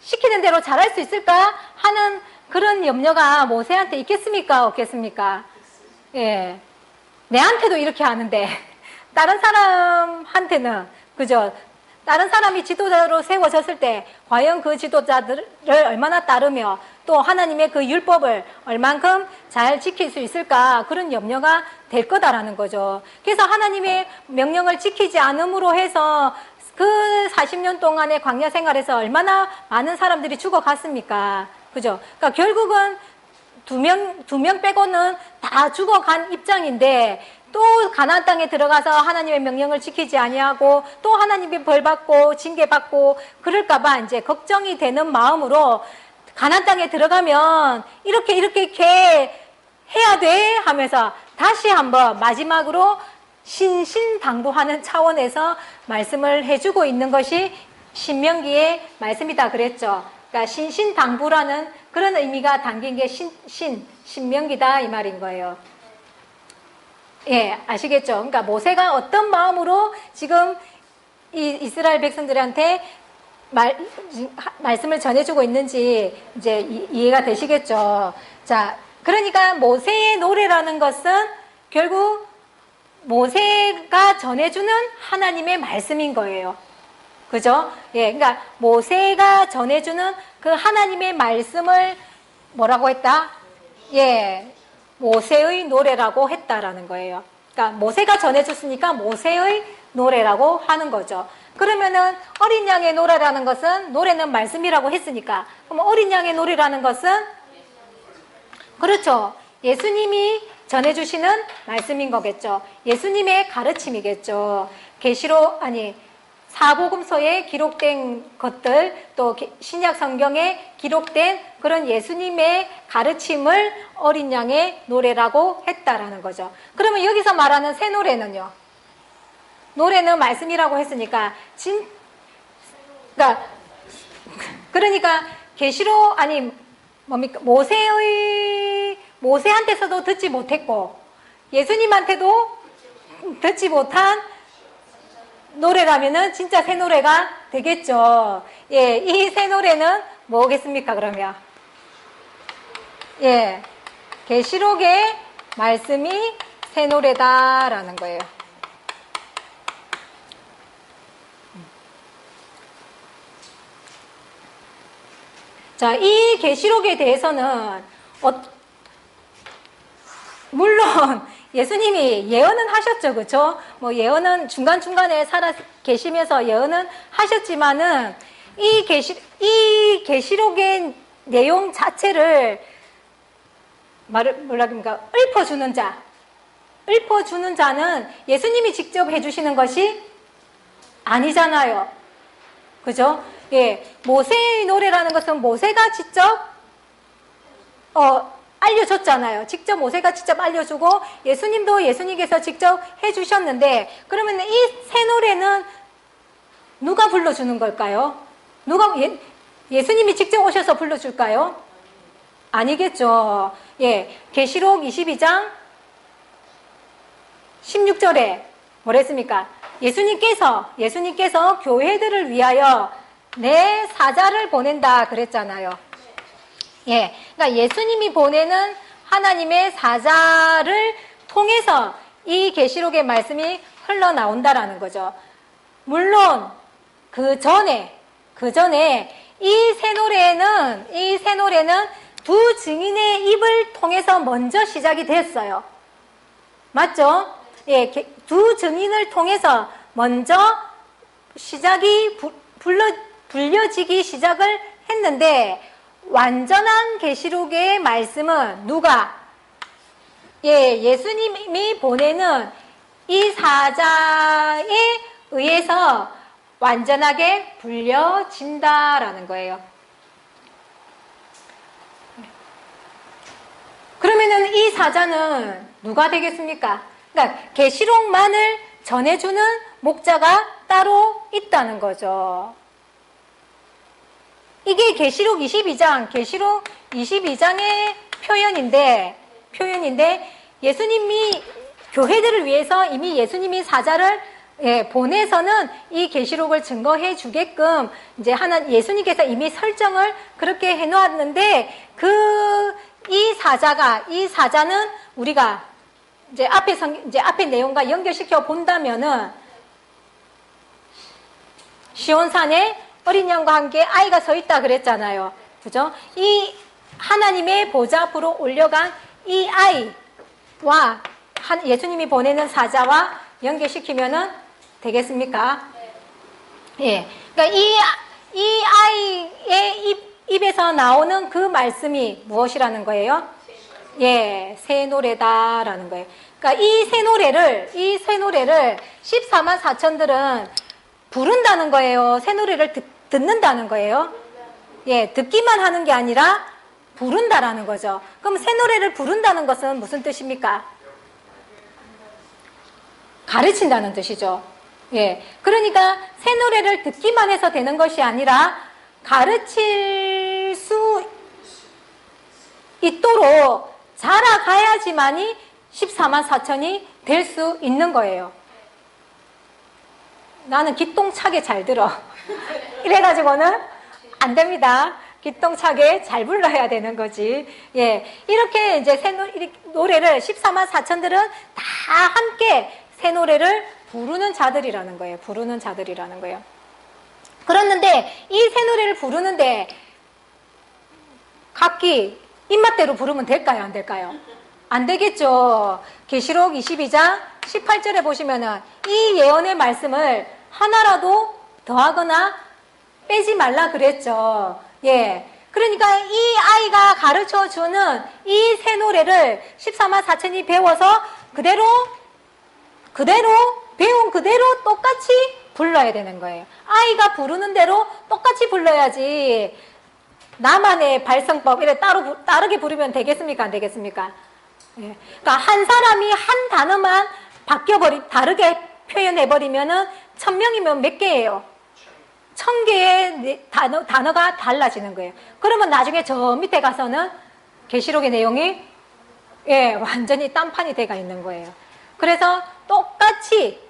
시키는 대로 잘할 수 있을까? 하는 그런 염려가 모세한테 있겠습니까? 없겠습니까? 예. 내한테도 이렇게 하는데, 다른 사람한테는, 그죠? 다른 사람이 지도자로 세워졌을 때, 과연 그 지도자들을 얼마나 따르며, 또 하나님의 그 율법을 얼만큼 잘 지킬 수 있을까? 그런 염려가 될 거다라는 거죠. 그래서 하나님의 명령을 지키지 않음으로 해서 그 40년 동안의 광야 생활에서 얼마나 많은 사람들이 죽어갔습니까? 그죠? 그러니까 결국은 두 명 빼고는 다 죽어간 입장인데, 또 가나안 땅에 들어가서 하나님의 명령을 지키지 아니하고 또 하나님이 벌받고 징계받고 그럴까봐 이제 걱정이 되는 마음으로 가나안 땅에 들어가면 이렇게 해야 돼 하면서 다시 한번 마지막으로 신신당부하는 차원에서 말씀을 해주고 있는 것이 신명기의 말씀이다 그랬죠. 그러니까 신신당부라는 그런 의미가 담긴 게 신명기다 이 말인 거예요. 예, 아시겠죠? 그러니까 모세가 어떤 마음으로 지금 이 이스라엘 백성들한테 말씀을 전해주고 있는지 이제 이해가 되시겠죠? 자, 그러니까 모세의 노래라는 것은 결국 모세가 전해주는 하나님의 말씀인 거예요. 그죠? 예, 그러니까 모세가 전해주는 그 하나님의 말씀을 뭐라고 했다? 예, 모세의 노래라고 했다라는 거예요. 그러니까 모세가 전해줬으니까 모세의 노래라고 하는 거죠. 그러면은 어린 양의 노래라는 것은, 노래는 말씀이라고 했으니까, 그럼 어린 양의 노래라는 것은, 그렇죠, 예수님이 전해주시는 말씀인 거겠죠. 예수님의 가르침이겠죠. 사복음서에 기록된 것들, 또 신약 성경에 기록된 그런 예수님의 가르침을 어린 양의 노래라고 했다라는 거죠. 그러면 여기서 말하는 새 노래는요? 노래는 말씀이라고 했으니까 그러니까 모세한테서도 듣지 못했고, 예수님한테도 듣지 못한 노래라면은 진짜 새 노래가 되겠죠. 예, 이 새 노래는 뭐겠습니까, 그러면? 예, 계시록의 말씀이 새 노래다라는 거예요. 자, 이 계시록에 대해서는 물론 예수님이 예언은 하셨죠, 그렇죠? 뭐 예언은 중간중간에 살아 계시면서 예언은 하셨지만은 이 계시록의 내용 자체를 읊어주는 자는 예수님이 직접 해주시는 것이 아니잖아요. 그죠? 예. 모세의 노래라는 것은 모세가 직접, 알려줬잖아요. 직접 모세가 직접 알려주고, 예수님도 예수님께서 직접 해주셨는데, 그러면 이 새 노래는 누가 불러주는 걸까요? 예수님이 직접 오셔서 불러줄까요? 아니겠죠. 예. 계시록 22장 16절에 뭐랬습니까? 예수님께서 교회들을 위하여 내 사자를 보낸다 그랬잖아요. 예. 그러니까 예수님이 보내는 하나님의 사자를 통해서 이 계시록의 말씀이 흘러나온다라는 거죠. 물론 그 전에 이 새 노래는 두 증인의 입을 통해서 먼저 시작이 됐어요. 맞죠? 예, 두 증인을 통해서 먼저 불려지기 시작을 했는데, 완전한 계시록의 말씀은 누가? 예, 예수님이 보내는 이 사자에 의해서 완전하게 불려진다라는 거예요. 그러면은 이 사자는 누가 되겠습니까? 그러니까 계시록만을 전해주는 목자가 따로 있다는 거죠. 이게 계시록 22장의 표현인데 예수님이 교회들을 위해서 이미 예수님이 사자를 보내서는 이 계시록을 증거해 주게끔 이제 예수님께서 이미 설정을 그렇게 해 놓았는데, 이 사자는 우리가 이제 앞에 내용과 연결시켜 본다면은, 시온산에 어린 양과 함께 아이가 서 있다 그랬잖아요. 그죠? 이 하나님의 보좌 앞으로 올려간 이 아이와 예수님이 보내는 사자와 연결시키면은 되겠습니까? 예. 그러니까 이 아이의 입에서 나오는 그 말씀이 무엇이라는 거예요? 예, 새 노래다라는 거예요. 그러니까 이 새 노래를 14만 4천들은 부른다는 거예요. 새 노래를 듣는다는 거예요. 예, 듣기만 하는 게 아니라 부른다라는 거죠. 그럼 새 노래를 부른다는 것은 무슨 뜻입니까? 가르친다는 뜻이죠. 예, 그러니까 새 노래를 듣기만 해서 되는 것이 아니라 가르칠 수 있도록 자라가야지만이 14만 4천이 될 수 있는 거예요. 나는 기똥차게 잘 들어. 이래가지고는 안 됩니다. 기똥차게 잘 불러야 되는 거지. 예. 이렇게 이제 노래를 14만 4천들은 다 함께 새 노래를 부르는 자들이라는 거예요. 그랬는데 이 새 노래를 부르는데 각기 입맛대로 부르면 될까요? 안 될까요? 안 되겠죠. 계시록 22장 18절에 보시면은 이 예언의 말씀을 하나라도 더하거나 빼지 말라 그랬죠. 예. 그러니까 이 아이가 가르쳐 주는 이 새 노래를 14만 4천이 배워서 배운 그대로 똑같이 불러야 되는 거예요. 아이가 부르는 대로 똑같이 불러야지. 나만의 발성법 이래 따르게 부르면 되겠습니까? 안 되겠습니까? 예. 그러니까 한 사람이 한 단어만 다르게 표현해버리면은 1000명이면 몇 개예요? 1000개의 단어가 달라지는 거예요. 그러면 나중에 저 밑에 가서는 계시록의 내용이 예, 완전히 딴판이 돼가 있는 거예요. 그래서 똑같이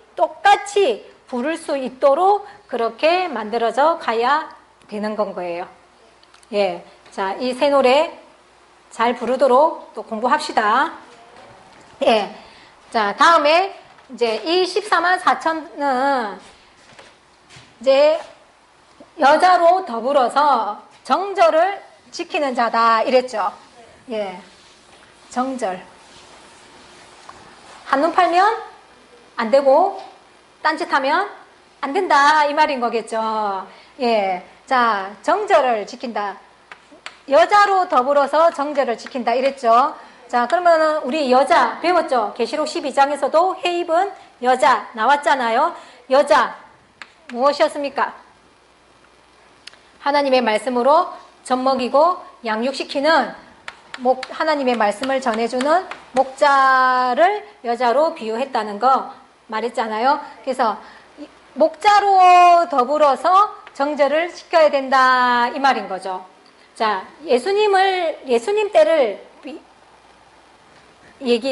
부를 수 있도록 그렇게 만들어져 가야 되는 건 거예요. 예. 자, 이 새 노래 잘 부르도록 또 공부합시다. 예. 자, 다음에 이제 이 14만 4천은 이제 여자로 더불어서 정절을 지키는 자다 이랬죠. 예. 정절. 한눈 팔면 안 되고 딴짓하면 안 된다 이 말인 거겠죠. 예. 자, 정절을 지킨다. 여자로 더불어서 정절을 지킨다 이랬죠. 자, 그러면은 우리 여자 배웠죠? 계시록 12장에서도 해입은 여자 나왔잖아요. 여자 무엇이었습니까? 하나님의 말씀으로 젖먹이고 양육시키는 하나님의 말씀을 전해주는 목자를 여자로 비유했다는 거 말했잖아요. 그래서 목자로 더불어서 정절을 지켜야 된다 이 말인 거죠. 자, 예수님 때를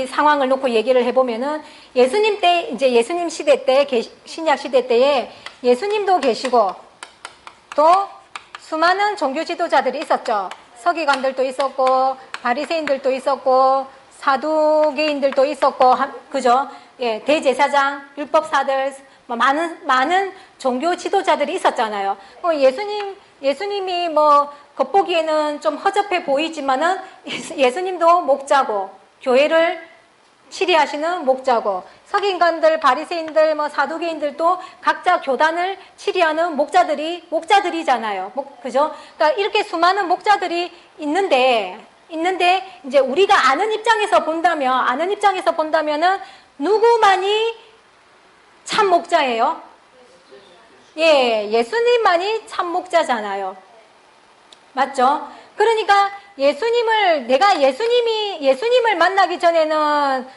상황을 놓고 얘기를 해보면은 예수님 때, 이제 예수님 시대 때, 신약 시대 때에 예수님도 계시고 또 수많은 종교 지도자들이 있었죠. 서기관들도 있었고, 바리새인들도 있었고, 사두개인들도 있었고, 그죠? 예, 대제사장, 율법사들, 많은 종교 지도자들이 있었잖아요. 예수님이 겉보기에는 좀 허접해 보이지만은 예수님도 목자고, 교회를 치리하시는 목자고, 서기관들, 바리새인들, 사두개인들도 각자 교단을 치리하는 목자들이잖아요. 그죠? 그러니까 이렇게 수많은 목자들이 있는데 이제 우리가 아는 입장에서 본다면은 누구만이 참 목자예요? 예, 예수님만이 참 목자잖아요. 맞죠? 그러니까 내가 예수님을 만나기 전에는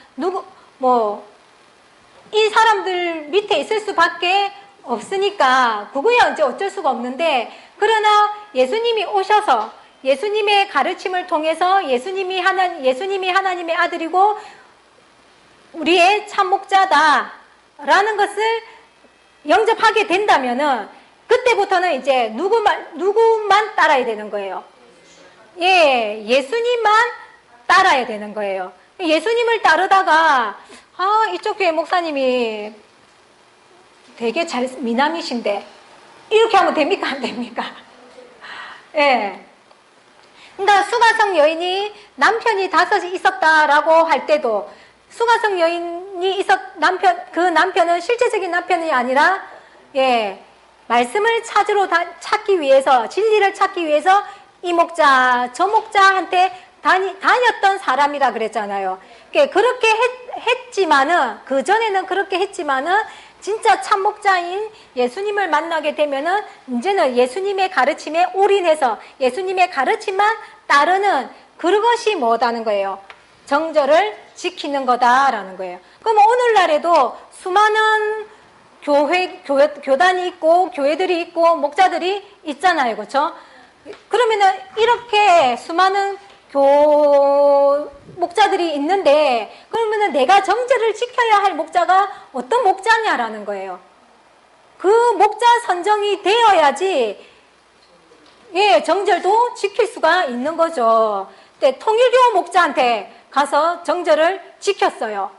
이 사람들 밑에 있을 수밖에 없으니까 그거야 이제 어쩔 수가 없는데, 그러나 예수님이 오셔서 예수님의 가르침을 통해서 예수님이 하나님의 아들이고 우리의 참 목자다라는 것을 영접하게 된다면은 그때부터는 이제 누구만 따라야 되는 거예요. 예, 예수님만 따라야 되는 거예요. 예수님을 따르다가 이쪽 교회 목사님이 되게 미남이신데 이렇게 하면 됩니까? 안 됩니까? 예. 그러니까 수가성 여인이 남편이 5이 있었다라고 할 때도 수가성 여인이 그 남편은 실제적인 남편이 아니라 예, 말씀을 찾기 위해서, 진리를 찾기 위해서 이 목자, 저 목자한테 다녔던 사람이라 그랬잖아요. 그렇게 했지만은, 그전에는 그렇게 했지만은, 진짜 참 목자인 예수님을 만나게 되면은, 이제는 예수님의 가르침에 올인해서 예수님의 가르침만 따르는 그것이 뭐다는 거예요? 정절을 지키는 거다라는 거예요. 그럼 오늘날에도 수많은 교단이 있고, 교회들이 있고, 목자들이 있잖아요. 그렇죠? 그러면은 이렇게 수많은 목자들이 있는데, 그러면은 내가 정절을 지켜야 할 목자가 어떤 목자냐라는 거예요. 그 목자 선정이 되어야지, 예, 정절도 지킬 수가 있는 거죠. 근데 통일교 목자한테 가서 정절을 지켰어요.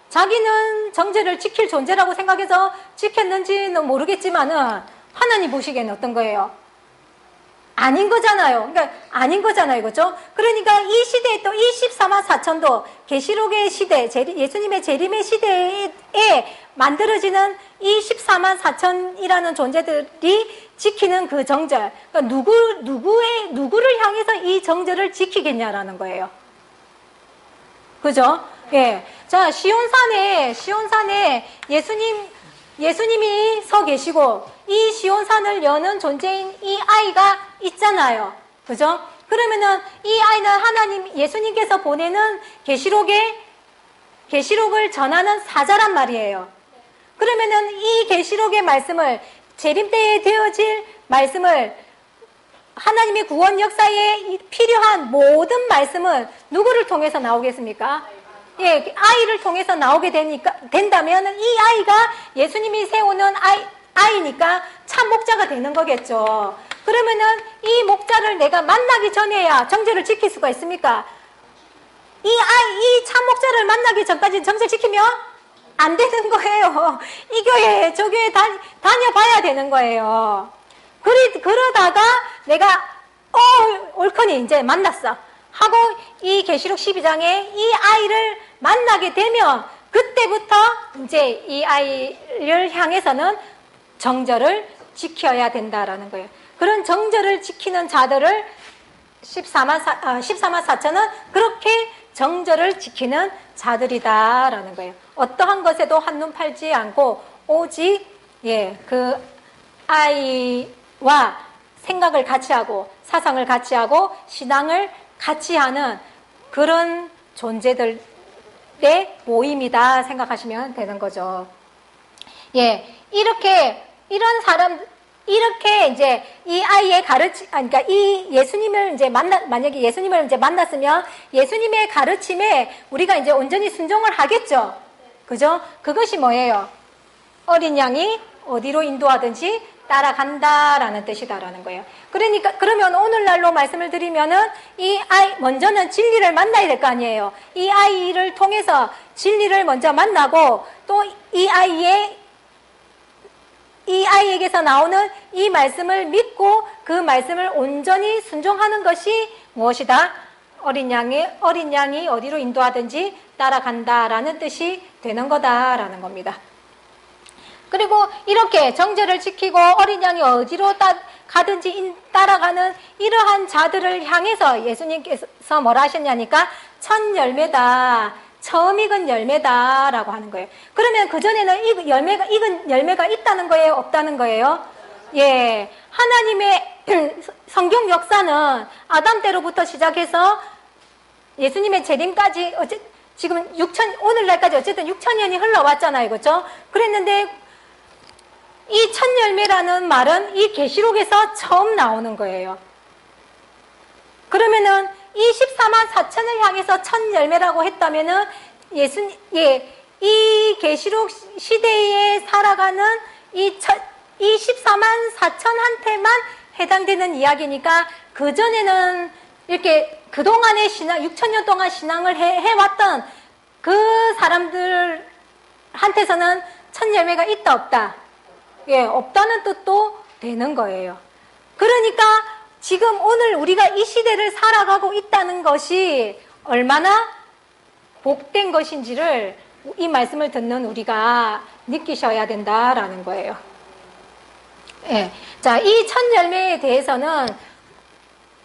자기는 정절을 지킬 존재라고 생각해서 지켰는지는 모르겠지만은, 하나님 보시기에는 어떤 거예요? 아닌 거잖아요. 그러니까 아닌 거잖아요. 그렇죠? 그러니까 이 시대에 또 이 14만 4천도 계시록의 시대, 예수님의 재림의 시대에 만들어지는 이 14만 4천이라는 존재들이 지키는 그 정절. 그러니까 누구를 향해서 이 정절을 지키겠냐라는 거예요. 그죠? 예. 자, 시온산에 예수님이 서 계시고 이 시온산을 여는 존재인 이 아이가 있잖아요. 그죠? 그러면은 이 아이는 예수님께서 보내는 계시록을 전하는 사자란 말이에요. 그러면은 이 계시록의 말씀을, 재림 때에 되어질 말씀을 하나님의 구원 역사에 필요한 모든 말씀은 누구를 통해서 나오겠습니까? 예, 아이를 통해서 나오게 된다면 이 아이가 예수님이 세우는 아이니까 참 목자가 되는 거겠죠. 그러면은 이 목자를 내가 만나기 전에야 정죄를 지킬 수가 있습니까? 이 참 목자를 만나기 전까지 정죄 지키면 안 되는 거예요. 이 교회, 저 교회 다녀봐야 되는 거예요. 그러다가 내가 옳거니 이제 만났어 하고 이 계시록 12장에 이 아이를 만나게 되면 그때부터 이제 이 아이를 향해서는 정절을 지켜야 된다라는 거예요. 그런 정절을 지키는 자들을 14만 4천은 그렇게 정절을 지키는 자들이다라는 거예요. 어떠한 것에도 한눈 팔지 않고 오직 그 아이와 생각을 같이 하고 사상을 같이 하고 신앙을 같이 하는 그런 존재들의 모임이다 생각하시면 되는 거죠. 이렇게 이제 이 아이의 그러니까 이 예수님을 이제 만약에 예수님을 이제 만났으면 예수님의 가르침에 우리가 이제 온전히 순종을 하겠죠. 그죠? 그것이 뭐예요? 어린 양이 어디로 인도하든지 따라간다라는 뜻이다라는 거예요. 그러면 오늘날로 말씀을 드리면은 이 아이, 먼저는 진리를 만나야 될 거 아니에요. 이 아이를 통해서 진리를 먼저 만나고 또 이 아이에게서 나오는 이 말씀을 믿고 그 말씀을 온전히 순종하는 것이 무엇이다? 어린 양이 어디로 인도하든지 따라간다라는 뜻이 되는 거다라는 겁니다. 그리고 이렇게 정죄를 지키고 어린 양이 어디로 가든지 따라가는 이러한 자들을 향해서 예수님께서 뭐라 하셨냐니까 첫 열매다. 처음 익은 열매다라고 하는 거예요. 그러면 그전에는 익은 열매가 있다는 거예요? 없다는 거예요? 예. 하나님의 성경 역사는 아담 때로부터 시작해서 예수님의 재림까지 지금 오늘날까지 어쨌든 6,000년이 흘러왔잖아요. 그렇죠? 그랬는데 이 첫 열매라는 말은 이 계시록에서 처음 나오는 거예요. 그러면은 이 14만 4천을 향해서 첫 열매라고 했다면은 이 계시록 시대에 살아가는 이 14만 4천한테만 해당되는 이야기니까 그전에는 이렇게 그동안의 신앙, 6,000년 동안 신앙을 해왔던 그 사람들한테서는 첫 열매가 있다, 없다? 없다는 뜻도 되는 거예요. 그러니까 지금 오늘 우리가 이 시대를 살아가고 있다는 것이 얼마나 복된 것인지를 이 말씀을 듣는 우리가 느끼셔야 된다라는 거예요. 자, 이 첫 열매에 대해서는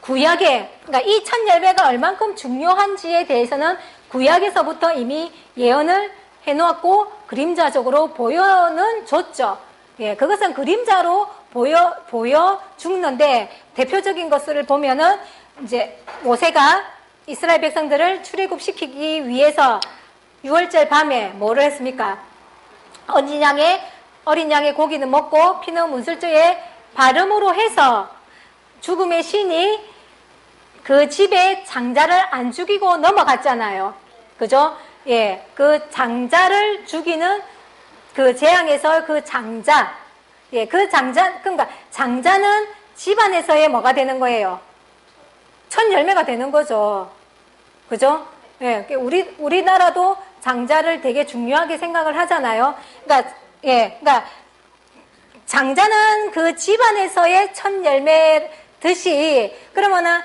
그러니까 이 첫 열매가 얼만큼 중요한지에 대해서는 구약에서부터 이미 예언을 해놓았고 그림자적으로 보여는 줬죠. 그것은 그림자로 보여 죽는데 대표적인 것을 보면은 이제 모세가 이스라엘 백성들을 출애굽시키기 위해서 6월절 밤에 뭐를 했습니까? 어린 양의 고기는 먹고 피는 문술조에 바름으로 해서 죽음의 신이 그 집에 장자를 안 죽이고 넘어갔잖아요. 그죠? 그 장자를 죽이는 그 재앙에서 그 장자, 그러니까 장자는 집안에서의 뭐가 되는 거예요? 첫 열매가 되는 거죠. 그죠? 우리나라도 장자를 되게 중요하게 생각을 하잖아요. 그러니까 장자는 그 집안에서의 첫 열매듯이 그러면은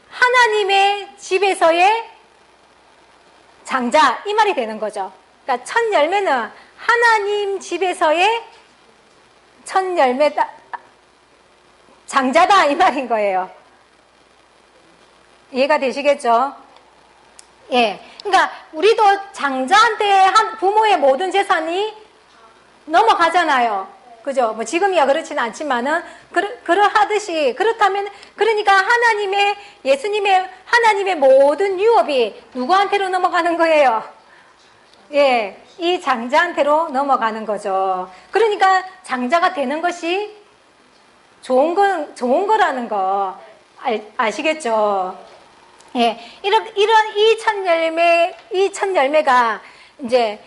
하나님의 집에서의 장자 이 말이 되는 거죠. 그러니까 첫 열매는 하나님 집에서의 첫 열매다, 장자다 이 말인 거예요. 이해가 되시겠죠? 그러니까 우리도 장자한테 부모의 모든 재산이 넘어가잖아요. 그죠? 뭐 지금이야 그렇지는 않지만은 그러하듯이 그렇다면 그러니까 예수님의 하나님의 모든 유업이 누구한테로 넘어가는 거예요? 이 장자한테로 넘어가는 거죠. 그러니까 장자가 되는 것이 좋은 거라는 거 아시겠죠? 예, 이런 이 첫 열매가 이제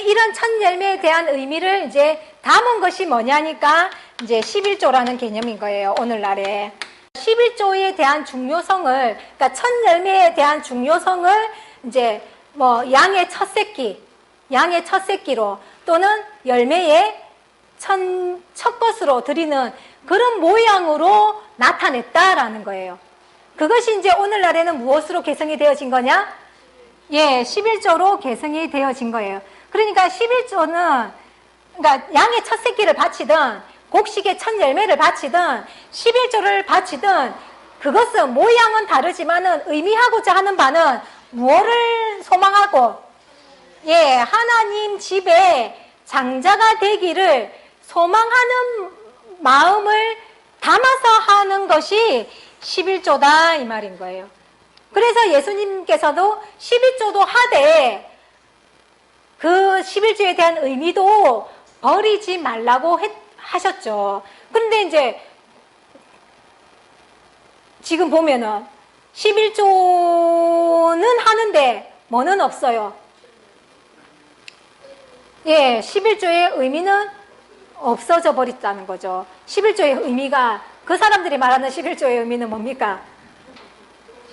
이런 첫 열매에 대한 의미를 이제 담은 것이 뭐냐니까 이제 11조라는 개념인 거예요, 오늘날에. 11조에 대한 중요성을, 그러니까 첫 열매에 대한 중요성을 이제 뭐 양의 첫 새끼로 또는 열매의 첫 것으로 드리는 그런 모양으로 나타냈다라는 거예요. 그것이 이제 오늘날에는 무엇으로 개성이 되어진 거냐? 예, 11조로 개성이 되어진 거예요. 그러니까 11조는, 그러니까 양의 첫 새끼를 바치든, 곡식의 첫 열매를 바치든, 11조를 바치든, 그것은 모양은 다르지만은 의미하고자 하는 바는 무엇을 소망하고, 예, 하나님 집에 장자가 되기를 소망하는 마음을 담아서 하는 것이 11조다 이 말인 거예요. 그래서 예수님께서도 11조도 하되 그 11조에 대한 의미도 버리지 말라고 하셨죠. 그런데 이제 지금 보면은 11조는 하는데 뭐는 없어요. 예, 11조의 의미는 없어져 버렸다는 거죠. 11조의 의미가, 그 사람들이 말하는 11조의 의미는 뭡니까?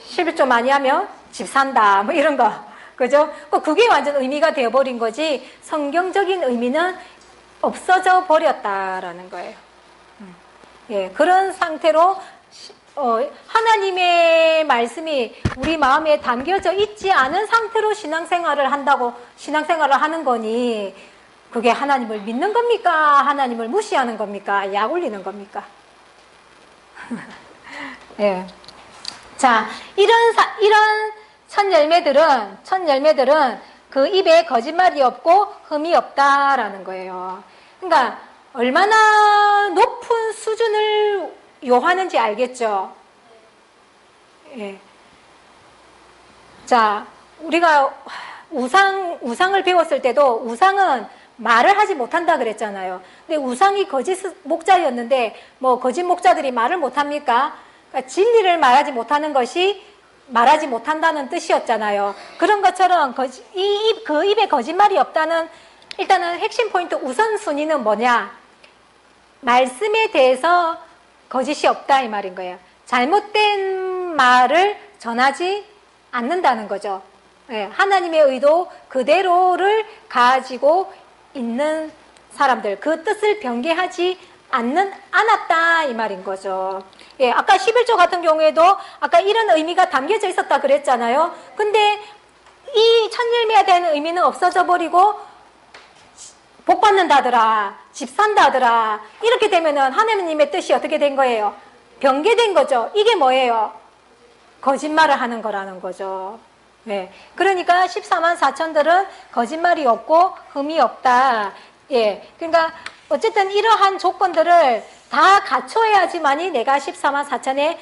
11조 많이 하면 집 산다, 뭐 이런 거. 그죠? 그게 완전 의미가 되어버린 거지, 성경적인 의미는 없어져 버렸다라는 거예요. 예, 그런 상태로, 하나님의 말씀이 우리 마음에 담겨져 있지 않은 상태로 신앙생활을 하는 거니, 그게 하나님을 믿는 겁니까? 하나님을 무시하는 겁니까? 약 올리는 겁니까? 예. 자, 이런 첫 열매들은 그 입에 거짓말이 없고 흠이 없다라는 거예요. 그러니까 얼마나 높은 수준을 요하는지 알겠죠? 예. 자, 우리가 우상을 배웠을 때도 우상은 말을 하지 못한다 그랬잖아요. 근데 우상이 거짓 목자였는데 뭐 거짓 목자들이 말을 못합니까? 그러니까 진리를 말하지 못하는 것이 말하지 못한다는 뜻이었잖아요. 그런 것처럼 그 입에 거짓말이 없다는, 일단은 핵심 포인트 우선순위는 뭐냐? 말씀에 대해서 거짓이 없다 이 말인 거예요. 잘못된 말을 전하지 않는다는 거죠. 예, 하나님의 의도 그대로를 가지고 있는 사람들, 그 뜻을 변개하지 않았다 이 말인 거죠. 예, 아까 11조 같은 경우에도 아까 이런 의미가 담겨져 있었다 그랬잖아요. 근데 이 첫 열매에 대한 의미는 없어져 버리고 복 받는다더라, 집 산다더라, 이렇게 되면은 하나님의 뜻이 어떻게 된 거예요? 변개된 거죠. 이게 뭐예요? 거짓말을 하는 거라는 거죠. 예, 그러니까 14만 4천들은 거짓말이 없고 흠이 없다. 예, 그러니까 어쨌든 이러한 조건들을 다 갖춰야지만이 내가 14만 4천에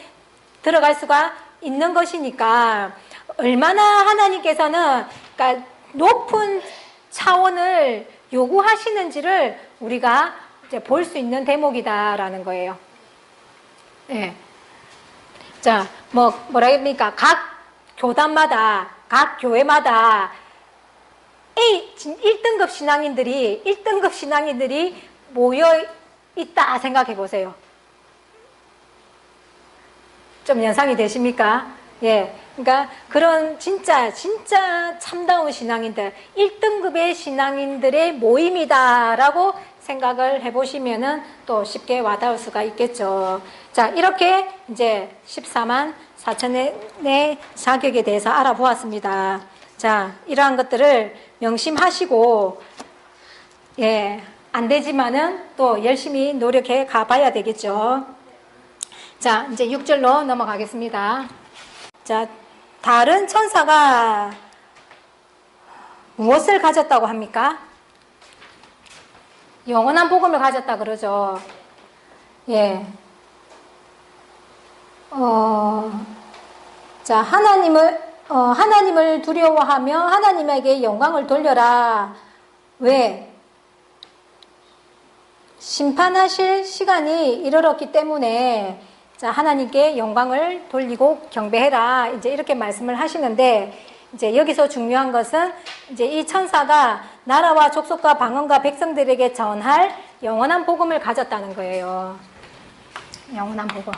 들어갈 수가 있는 것이니까, 얼마나 하나님께서는 그러니까 높은 차원을 요구하시는지를 우리가 이제 볼 수 있는 대목이다라는 거예요. 예. 자, 뭐라 합니까? 각 교단마다, 각 교회마다 1등급 신앙인들이 모여 있다 생각해 보세요. 좀 연상이 되십니까? 예. 그러니까 그런 진짜 참다운 신앙인들, 1등급의 신앙인들의 모임이다라고 생각을 해보시면은 또 쉽게 와닿을 수가 있겠죠. 자, 이렇게 이제 14만 4천의 자격에 대해서 알아보았습니다. 자, 이러한 것들을 명심하시고, 예, 안 되지만은 또 열심히 노력해 가봐야 되겠죠. 자, 이제 6절로 넘어가겠습니다. 자, 다른 천사가 무엇을 가졌다고 합니까? 영원한 복음을 가졌다 그러죠. 예. 자, 하나님을 두려워하며 하나님에게 영광을 돌려라. 왜? 심판하실 시간이 이르렀기 때문에 자, 하나님께 영광을 돌리고 경배해라. 이제 이렇게 말씀을 하시는데 이제 여기서 중요한 것은 이제 이 천사가 나라와 족속과 방언과 백성들에게 전할 영원한 복음을 가졌다는 거예요. 영원한 복음.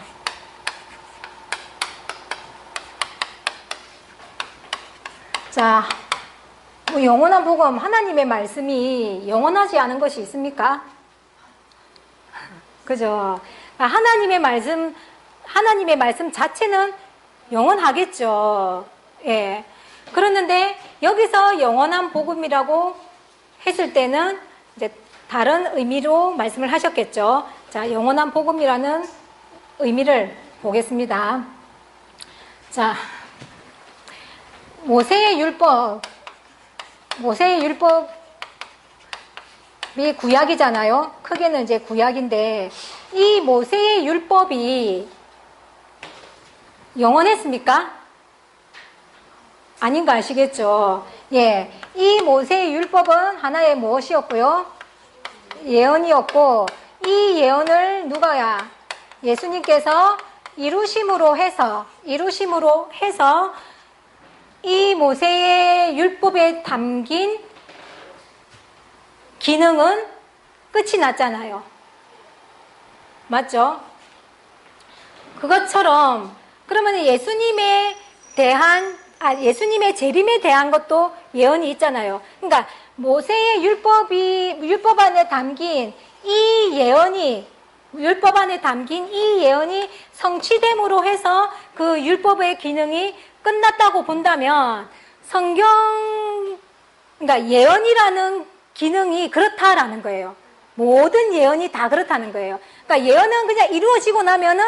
자, 뭐 영원한 복음, 하나님의 말씀이 영원하지 않은 것이 있습니까? 그죠? 하나님의 말씀 자체는 영원하겠죠. 예. 그러는데 여기서 영원한 복음이라고 했을 때는 이제 다른 의미로 말씀을 하셨겠죠. 자, 영원한 복음이라는 의미를 보겠습니다. 자, 모세의 율법이 구약이잖아요. 크게는 이제 구약인데 이 모세의 율법이 영원했습니까? 아닌 거 아시겠죠? 예, 이 모세의 율법은 하나의 무엇이었고요? 예언이었고 이 예언을 누가야? 예수님께서 이루심으로 해서 이 모세의 율법에 담긴 기능은 끝이 났잖아요. 맞죠? 그것처럼 그러면 예수님의 재림에 대한 것도 예언이 있잖아요. 그러니까 모세의 율법 안에 담긴 이 예언이 성취됨으로 해서 그 율법의 기능이 끝났다고 본다면 그러니까 예언이라는 기능이 그렇다라는 거예요. 모든 예언이 다 그렇다는 거예요. 그러니까 예언은 그냥 이루어지고 나면은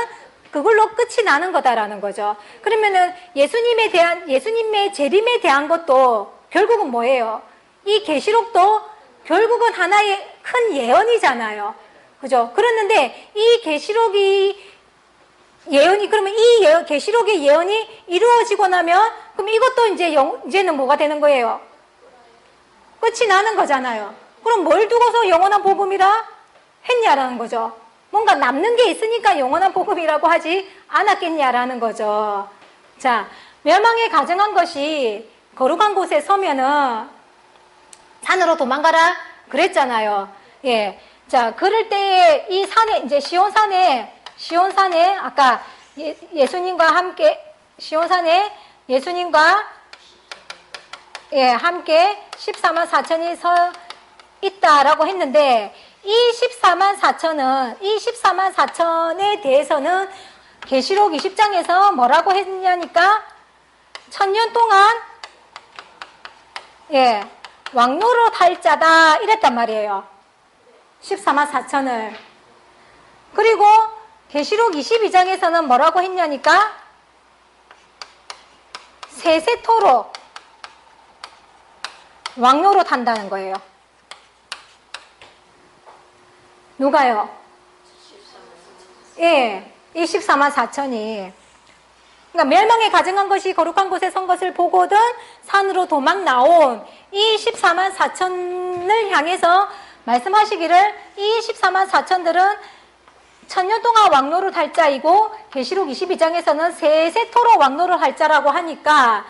그걸로 끝이 나는 거다라는 거죠. 그러면은 예수님의 재림에 대한 것도 결국은 뭐예요? 이 계시록도 결국은 하나의 큰 예언이잖아요. 그죠? 그랬는데 이 계시록의 예언이 이루어지고 나면 그럼 이것도 이제는 뭐가 되는 거예요? 끝이 나는 거잖아요. 그럼 뭘 두고서 영원한 복음이라 했냐라는 거죠. 뭔가 남는 게 있으니까 영원한 복음이라고 하지 않았겠냐라는 거죠. 자, 멸망에 가증한 것이 거룩한 곳에 서면은 산으로 도망가라 그랬잖아요. 예. 자, 그럴 때에 이 산에, 이제 시온산에 아까 예수님과 함께, 시온산에 예수님과 함께 14만 4천이 서 있다라고 했는데 이 14만 4천에 대해서는 계시록 20장에서 뭐라고 했냐니까 1000년 동안 왕노릇 할 자다 이랬단 말이에요. 14만 4천을. 그리고 계시록 22장에서는 뭐라고 했냐니까 세세토록 왕노릇 한다는 거예요. 누가요? 예, 이 14만 4천이. 그러니까 멸망에 가증한 것이 거룩한 곳에 선 것을 보고든 산으로 도망 나온 이 14만 4천을 향해서 말씀하시기를 이 14만 4천들은 1000년 동안 왕노릇 할 자이고 계시록 22장에서는 세세토록 왕노릇 할 자라고 하니까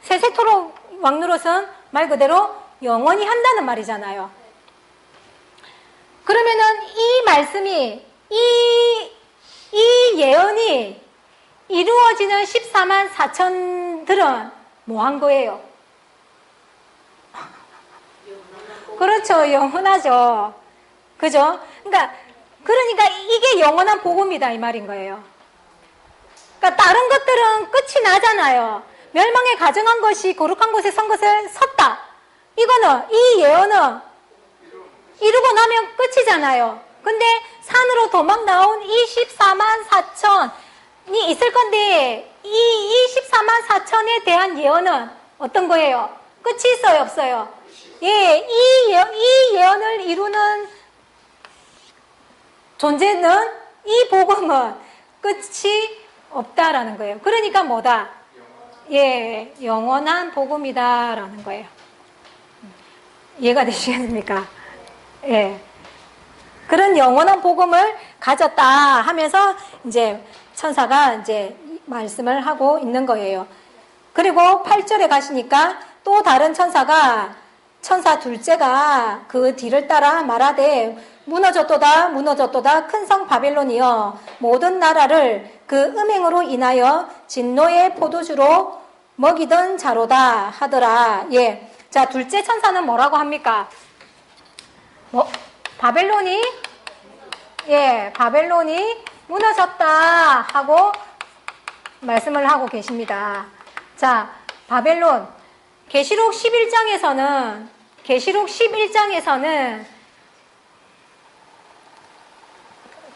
세세토록 왕노릇은 말 그대로 영원히 한다는 말이잖아요. 그러면은 이 말씀이 이 예언이 이루어지는 14만 4천들은 뭐 한 거예요? 그렇죠. 영원하죠. 그죠? 그러니까 이게 영원한 복음이다 이 말인 거예요. 그러니까 다른 것들은 끝이 나잖아요. 멸망에 가증한 것이 거룩한 곳에 선 것을 섰다. 이거는 이 예언은 이루고 나면 끝이잖아요. 근데 산으로 도망 나온 이 14만 4천이 있을 건데 이 14만 4천에 대한 예언은 어떤 거예요? 끝이 있어요, 없어요? 예, 이 예언을 이루는 존재는 이 복음은 끝이 없다라는 거예요. 그러니까 뭐다? 예, 영원한 복음이다라는 거예요. 이해가 되시겠습니까? 예. 그런 영원한 복음을 가졌다 하면서 이제 천사가 이제 말씀을 하고 있는 거예요. 그리고 8절에 가시니까 또 다른 천사가 천사 둘째가 그 뒤를 따라 말하되 무너졌도다 무너졌도다 큰 성 바벨론이여 모든 나라를 그 음행으로 인하여 진노의 포도주로 먹이던 자로다 하더라. 예. 자, 둘째 천사는 뭐라고 합니까? 바벨론이 무너졌다 하고 말씀을 하고 계십니다. 자, 바벨론 계시록 11장에서는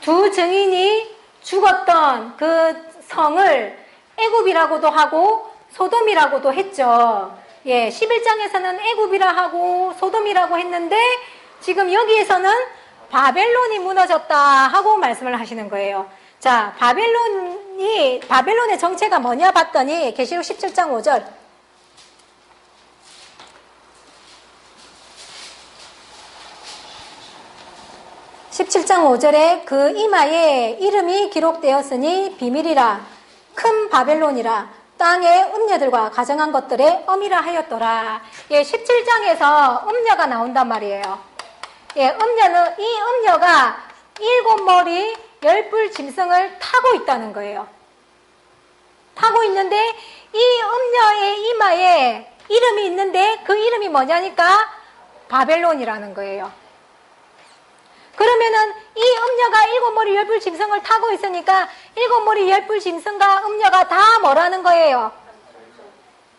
두 증인이 죽었던 그 성을 애굽이라고도 하고 소돔이라고도 했죠. 예, 11장에서는 애굽이라 하고 소돔이라고 했는데 지금 여기에서는 바벨론이 무너졌다 하고 말씀을 하시는 거예요. 자, 바벨론의 정체가 뭐냐 봤더니 계시록 17장 5절. 그 이마에 이름이 기록되었으니 비밀이라 큰 바벨론이라 땅의 음녀들과 가정한 것들의 엄이라 하였더라. 예, 17장에서 음녀가 나온단 말이에요. 예, 이 음녀가 7머리 10뿔 짐승을 타고 있다는 거예요. 타고 있는데 이 음녀의 이마에 이름이 있는데 그 이름이 뭐냐니까 바벨론이라는 거예요. 그러면은 이 음녀가 7머리 10뿔 짐승을 타고 있으니까 7머리 10뿔 짐승과 음녀가 다 뭐라는 거예요?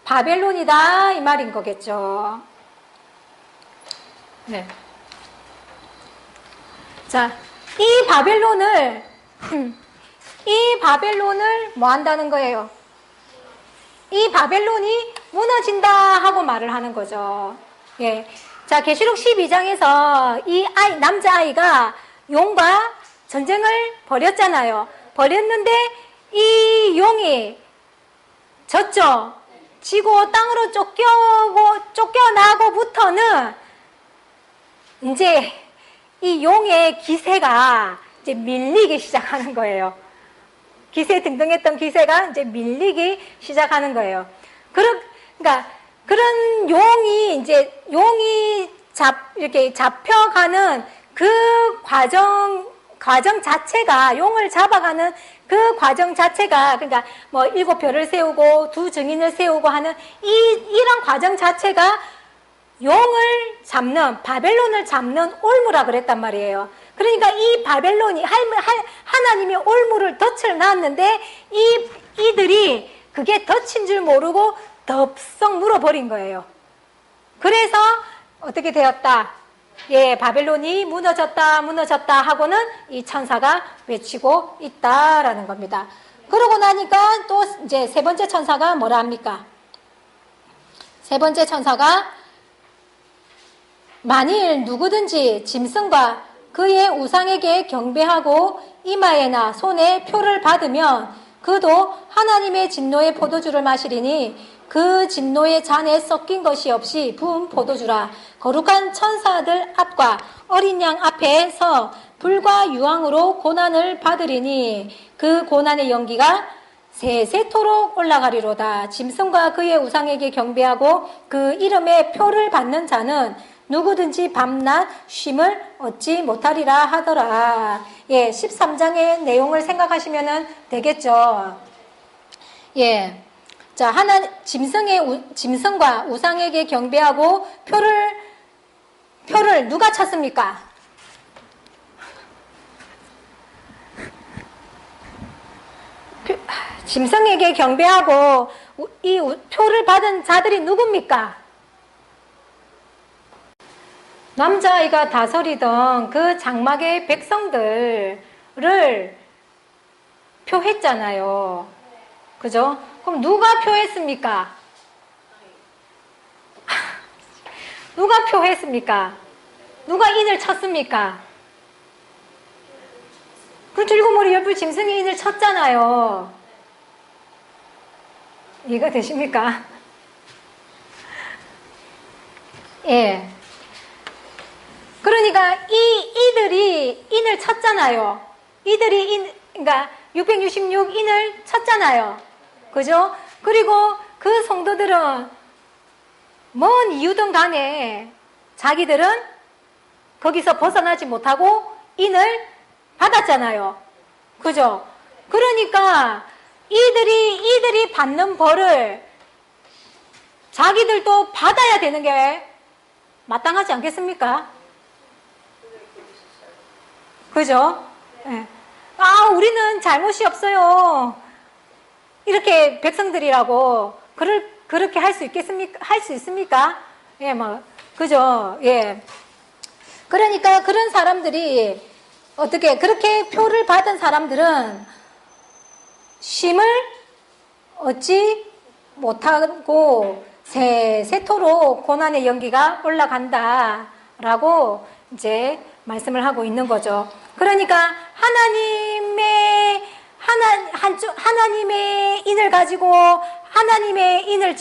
바벨론이다 이 말인 거겠죠. 네. 자, 이 바벨론을 뭐 한다는 거예요? 이 바벨론이 무너진다 하고 말을 하는 거죠. 예. 자, 계시록 12장에서 이 남자아이가 용과 전쟁을 벌였잖아요. 벌였는데 이 용이 졌죠. 지고 땅으로 쫓겨나고부터는 이제 이 용의 기세가 이제 밀리기 시작하는 거예요. 기세 등등했던 기세가 이제 밀리기 시작하는 거예요. 그러니까 그런 용이 이렇게 잡혀가는 그 과정 자체가, 용을 잡아가는 그 과정 자체가, 그러니까 뭐 7표를 세우고 2 증인을 세우고 하는 이런 과정 자체가 용을 잡는, 바벨론을 잡는 올무라 그랬단 말이에요. 그러니까 이 바벨론이 하나님이 올무를 덫을 놨는데 이들이 그게 덫인 줄 모르고 덥석 물어버린 거예요. 그래서 어떻게 되었다? 예, 바벨론이 무너졌다 하고는 이 천사가 외치고 있다라는 겁니다. 그러고 나니까 또 이제 세 번째 천사가 뭐라 합니까? 세 번째 천사가 만일 누구든지 짐승과 그의 우상에게 경배하고 이마에나 손에 표를 받으면 그도 하나님의 진노의 포도주를 마시리니 그 진노의 잔에 섞인 것이 없이 부은 포도주라. 거룩한 천사들 앞과 어린 양 앞에서 불과 유황으로 고난을 받으리니 그 고난의 연기가 세세토록 올라가리로다. 짐승과 그의 우상에게 경배하고 그 이름의 표를 받는 자는 누구든지 밤낮 쉼을 얻지 못하리라 하더라. 예, 13장의 내용을 생각하시면 되겠죠. 예. 자, 짐승과 우상에게 경배하고 표를 누가 쳤습니까? 짐승에게 경배하고 이 표를 받은 자들이 누굽니까? 남자아이가 다스리던 그 장막의 백성들을 표했잖아요. 그죠? 그럼 누가 표했습니까? 누가 표했습니까? 누가 인을 쳤습니까? 그렇죠. 7머리 10뿔 짐승이 인을 쳤잖아요. 이해가 되십니까? 예. 그러니까 이들이 인을 쳤잖아요. 그러니까 666인을 쳤잖아요. 그죠? 그리고 그 성도들은 뭔 이유든 간에 자기들은 거기서 벗어나지 못하고 인을 받았잖아요. 그죠? 그러니까 이들이 받는 벌을 자기들도 받아야 되는 게 마땅하지 않겠습니까? 그죠? 네. 우리는 잘못이 없어요. 이렇게 백성들이라고 그렇게 할 수 있겠습니까? 할 수 있습니까? 예, 그죠? 예. 그러니까 그런 사람들이 어떻게 그렇게 표를 받은 사람들은 쉼을 얻지 못하고 세세토록 고난의 연기가 올라간다라고 이제 말씀을 하고 있는 거죠. 그러니까 하나님의 인을 가지고 하나님의 인을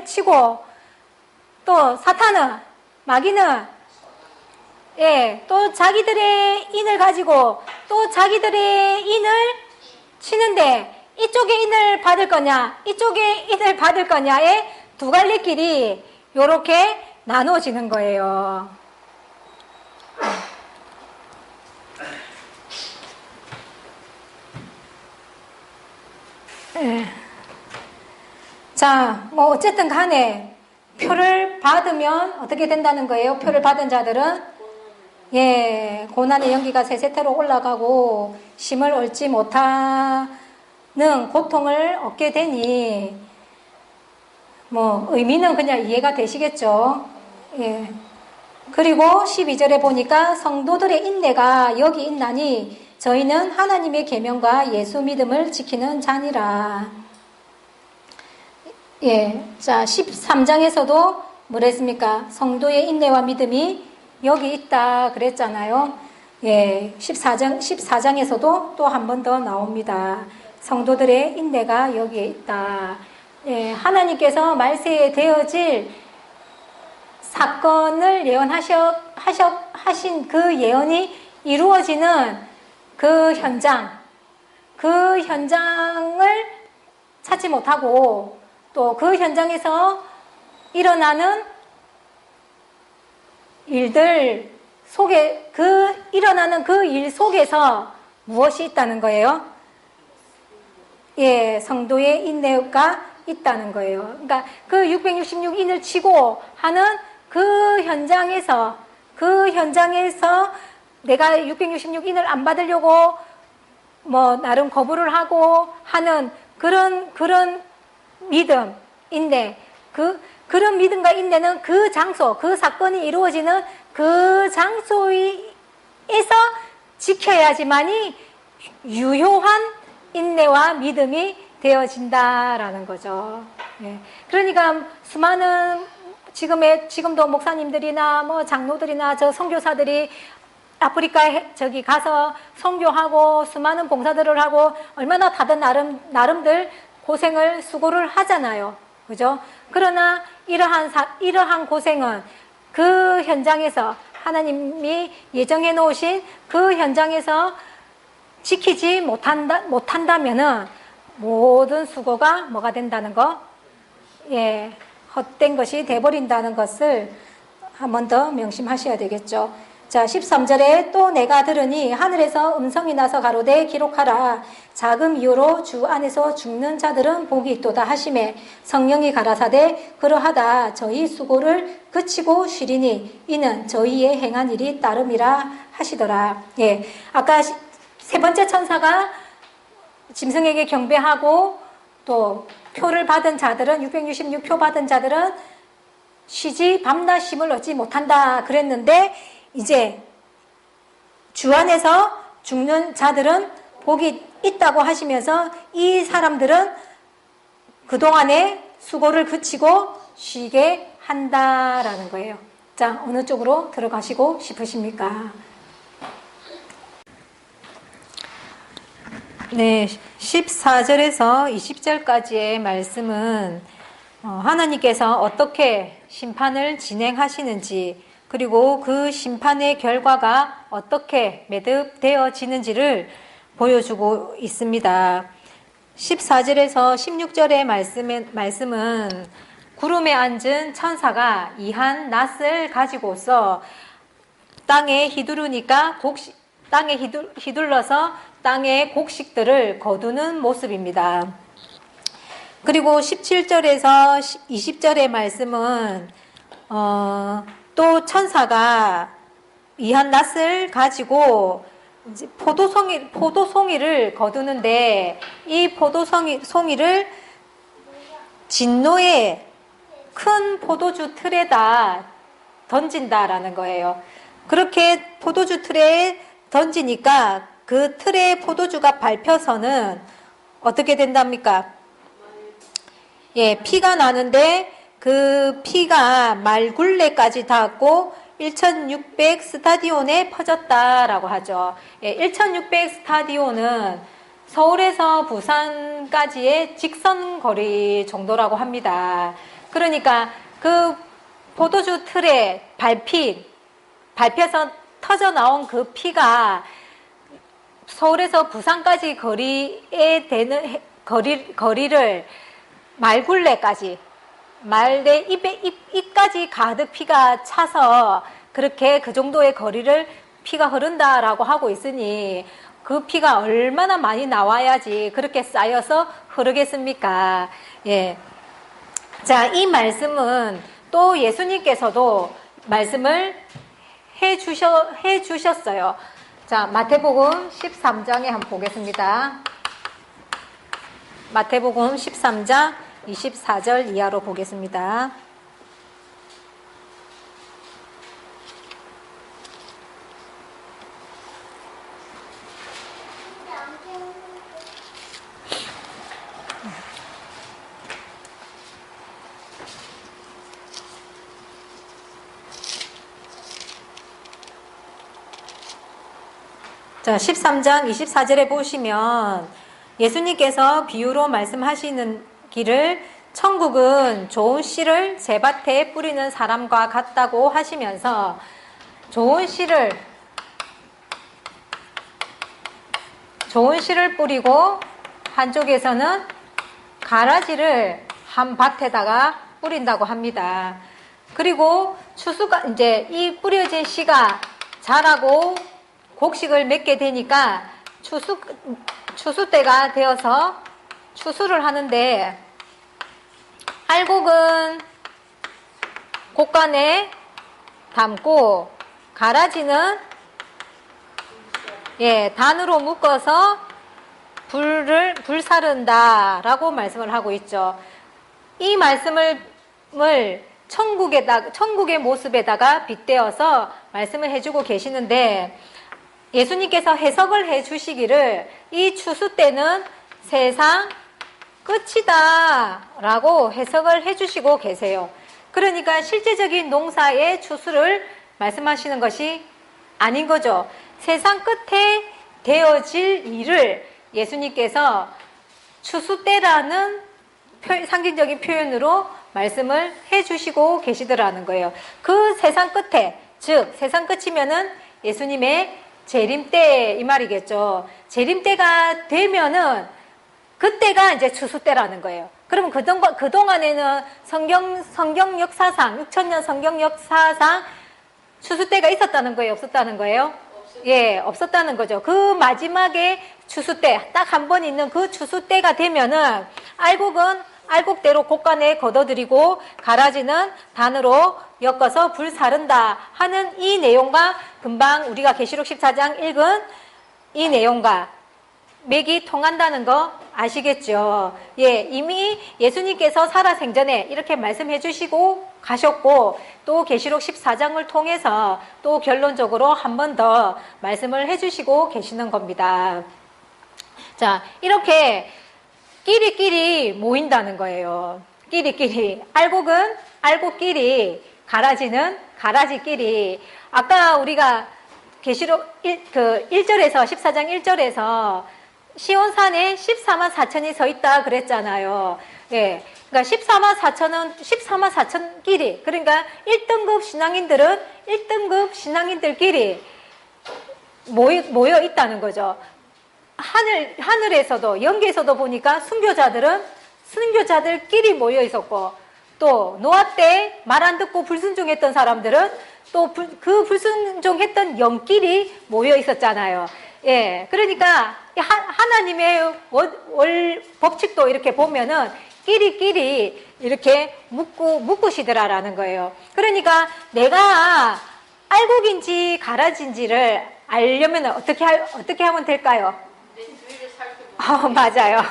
치고 또 사탄은 마귀는 또 자기들의 인을 가지고 또 자기들의 인을 치는데 이쪽에 인을 받을 거냐 이쪽에 인을 받을 거냐의 두 갈래 길이 요렇게 나눠지는 거예요. 자, 어쨌든 간에 표를 받으면 어떻게 된다는 거예요? 표를 받은 자들은 고난의 연기가 세세토록 올라가고 쉼을 얻지 못하는 고통을 얻게 되니 의미는 그냥 이해가 되시겠죠? 예. 그리고 12절에 보니까 성도들의 인내가 여기 있나니 저희는 하나님의 계명과 예수 믿음을 지키는 자니라. 예. 자, 13장에서도 뭐랬습니까? 성도의 인내와 믿음이 여기 있다 그랬잖아요. 예. 14장에서도 또 한 번 더 나옵니다. 성도들의 인내가 여기에 있다. 예. 하나님께서 말세에 되어질 사건을 예언하신 그 예언이 이루어지는 그 현장을 찾지 못하고 또 그 현장에서 일어나는 일들 속에 일어나는 그 일 속에서 무엇이 있다는 거예요? 예, 성도의 인내가 있다는 거예요. 그러니까 그 666인을 치고 하는 그 현장에서 내가 666인을 안 받으려고 나름 거부를 하고 하는 그런 믿음, 인내, 그런 믿음과 인내는 그 장소, 그 사건이 이루어지는 그 장소에서 지켜야지만이 유효한 인내와 믿음이 되어진다라는 거죠. 예. 그러니까 수많은 지금도 목사님들이나 장로들이나 선교사들이 아프리카에 가서 선교하고 수많은 봉사들을 하고 얼마나 다들 나름들 고생을 수고를 하잖아요. 그죠? 그러나 이러한 고생은 그 현장에서 하나님이 예정해 놓으신 그 현장에서 지키지 못한다면은 모든 수고가 뭐가 된다는 거? 예, 헛된 것이 돼버린다는 것을 한 번 더 명심하셔야 되겠죠. 자, 13절에 또 내가 들으니 하늘에서 음성이 나서 가로되 기록하라. 자금 이후로 주 안에서 죽는 자들은 복이 있도다 하시매 성령이 가라사대 그러하다 저희 수고를 그치고 쉬리니 이는 저희의 행한 일이 따름이라 하시더라. 예, 아까 세 번째 천사가 짐승에게 경배하고 또 표를 받은 자들은 666표 받은 자들은 쉬지 밤낮 쉼을 얻지 못한다 그랬는데 이제 주 안에서 죽는 자들은 복이 있다고 하시면서 이 사람들은 그동안의 수고를 그치고 쉬게 한다라는 거예요. 자, 어느 쪽으로 들어가시고 싶으십니까? 네, 14절에서 20절까지의 말씀은 하나님께서 어떻게 심판을 진행하시는지, 그리고 그 심판의 결과가 어떻게 매듭되어지는지를 보여주고 있습니다. 14절에서 16절의 말씀은 구름에 앉은 천사가 이한 낫을 가지고서 땅에 휘두르니까 땅에 휘둘러서 땅의 곡식들을 거두는 모습입니다. 그리고 17절에서 20절의 말씀은 또 천사가 이한 낫을 가지고 이제 포도송이를 거두는데, 이 포도송이를 진노의 큰 포도주 틀에다 던진다라는 거예요. 그렇게 포도주 틀에 던지니까 그 틀에 포도주가 밟혀서는 어떻게 된답니까? 예, 피가 나는데 그 피가 말굴레까지 닿았고 1600 스타디온에 퍼졌다라고 하죠. 예, 1600 스타디온은 서울에서 부산까지의 직선 거리 정도라고 합니다. 그러니까 그 포도주 틀에 밟혀서 터져 나온 그 피가 서울에서 부산까지 거리에 되는 거리를 말굴레까지, 말의 입까지 가득 피가 차서 그렇게 그 정도의 거리를 피가 흐른다라고 하고 있으니 그 피가 얼마나 많이 나와야지 그렇게 쌓여서 흐르겠습니까? 예. 자, 이 말씀은 또 예수님께서도 말씀을 해 주셨어요. 자, 마태복음 13장에 한번 보겠습니다. 마태복음 13장 24절 이하로 보겠습니다. 자, 13장 24절에 보시면 예수님께서 비유로 말씀하시는 길을 천국은 좋은 씨를 재밭에 뿌리는 사람과 같다고 하시면서 좋은 씨를 뿌리고 한쪽에서는 가라지를 한 밭에다가 뿌린다고 합니다. 그리고 이제 이 뿌려진 씨가 자라고 곡식을 맺게 되니까 추수 때가 되어서 추수를 하는데, 알곡은 곡간에 담고 가라지는 단으로 묶어서 불사른다라고 말씀을 하고 있죠. 이 말씀을 천국의 모습에다가 빗대어서 말씀을 해주고 계시는데, 예수님께서 해석을 해주시기를 이 추수 때는 세상 끝이다 라고 해석을 해주시고 계세요. 그러니까 실제적인 농사의 추수를 말씀하시는 것이 아닌 거죠. 세상 끝에 되어질 일을 예수님께서 추수 때라는 상징적인 표현으로 말씀을 해주시고 계시더라는 거예요. 그 세상 끝에, 즉 세상 끝이면은 예수님의 재림 때 이 말이겠죠. 재림 때가 되면은 그때가 이제 추수 때라는 거예요. 그러면 그동안에는 성경 역사상, 6,000년 성경 역사상 추수 때가 있었다는 거예요? 없었다는 거예요? 예, 없었다는 거죠. 그 마지막에 추수 때, 딱 한 번 있는 그 추수 때가 되면은 알곡은 알곡대로 곡간에 걷어들이고 가라지는 단으로 엮어서 불사른다 하는 이 내용과 금방 우리가 계시록 14장 읽은 이 내용과 맥이 통한다는 거 아시겠죠? 예, 이미 예수님께서 살아생전에 이렇게 말씀해 주시고 가셨고, 또 계시록 14장을 통해서 또 결론적으로 한 번 더 말씀을 해 주시고 계시는 겁니다. 자, 이렇게 끼리끼리 모인다는 거예요. 끼리끼리. 알곡은 알곡끼리, 가라지는 가라지끼리. 아까 우리가 계시록 1절에서 14장 1절에서 시온산에 14만 4천이 서 있다 그랬잖아요. 예. 그러니까 14만 4천은 14만 4천끼리, 그러니까 1등급 신앙인들은 1등급 신앙인들끼리 모여 있다는 거죠. 하늘에서도, 영계에서도 보니까 순교자들끼리 모여 있었고, 또 노아 때 말 안 듣고 불순종했던 사람들은 또 그 불순종했던 영끼리 모여 있었잖아요. 예, 그러니까 하나님의 법칙도 이렇게 보면은 끼리끼리 이렇게 묶으시더라라는 거예요. 그러니까 내가 알곡인지 가라지인지를 알려면 어떻게 하면 될까요? 맞아요.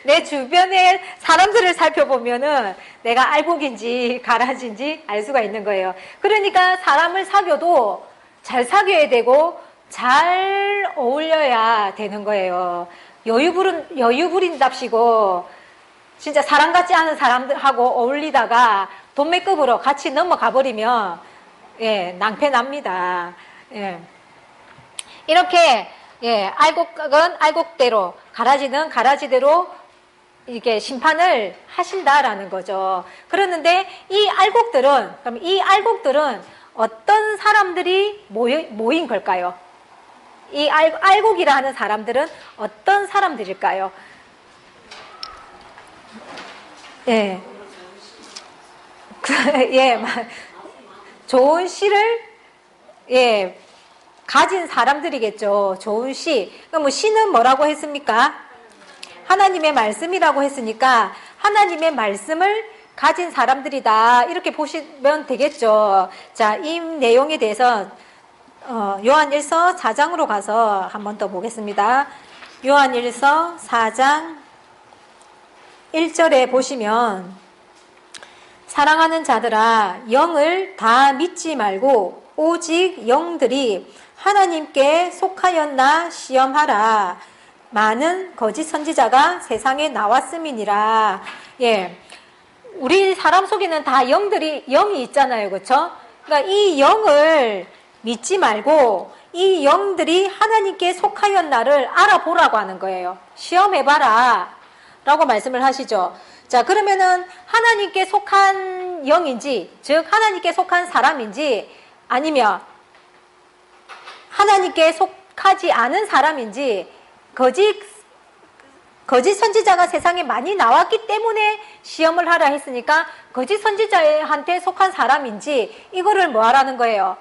내 주변의 사람들을 살펴보면은 내가 알곡인지 가라지인지 알 수가 있는 거예요. 그러니까 사람을 사귀어도 잘 사귀어야 되고 잘 어울려야 되는 거예요. 여유 부린답시고 진짜 사람 같지 않은 사람들하고 어울리다가 돈매급으로 같이 넘어가 버리면 예, 낭패 납니다. 예. 이렇게 예, 알곡은 알곡대로, 가라지는 가라지대로 이게 심판을 하신다라는 거죠. 그러는데 이 알곡들은 어떤 사람들이 모인 걸까요? 이 알곡이라 하는 사람들은 어떤 사람들일까요? 예. 예, 좋은 씨를, 예, 가진 사람들이겠죠. 좋은 씨. 그럼 씨는 뭐라고 했습니까? 하나님의 말씀이라고 했으니까 하나님의 말씀을 가진 사람들이다. 이렇게 보시면 되겠죠. 자, 이 내용에 대해서 요한일서 4장으로 가서 한 번 더 보겠습니다. 요한일서 4장 1절에 보시면 사랑하는 자들아 영을 다 믿지 말고 오직 영들이 하나님께 속하였나 시험하라. 많은 거짓 선지자가 세상에 나왔음이니라. 예, 우리 사람 속에는 다 영이 있잖아요, 그렇죠? 그러니까 이 영을 믿지 말고 이 영들이 하나님께 속하였나를 알아보라고 하는 거예요. 시험해봐라 라고 말씀을 하시죠. 자, 그러면은 하나님께 속한 영인지, 즉 하나님께 속한 사람인지, 아니면 하나님께 속하지 않은 사람인지, 거짓 선지자가 세상에 많이 나왔기 때문에 시험을 하라 했으니까 거짓 선지자한테 속한 사람인지 이거를 뭐 하라는 거예요?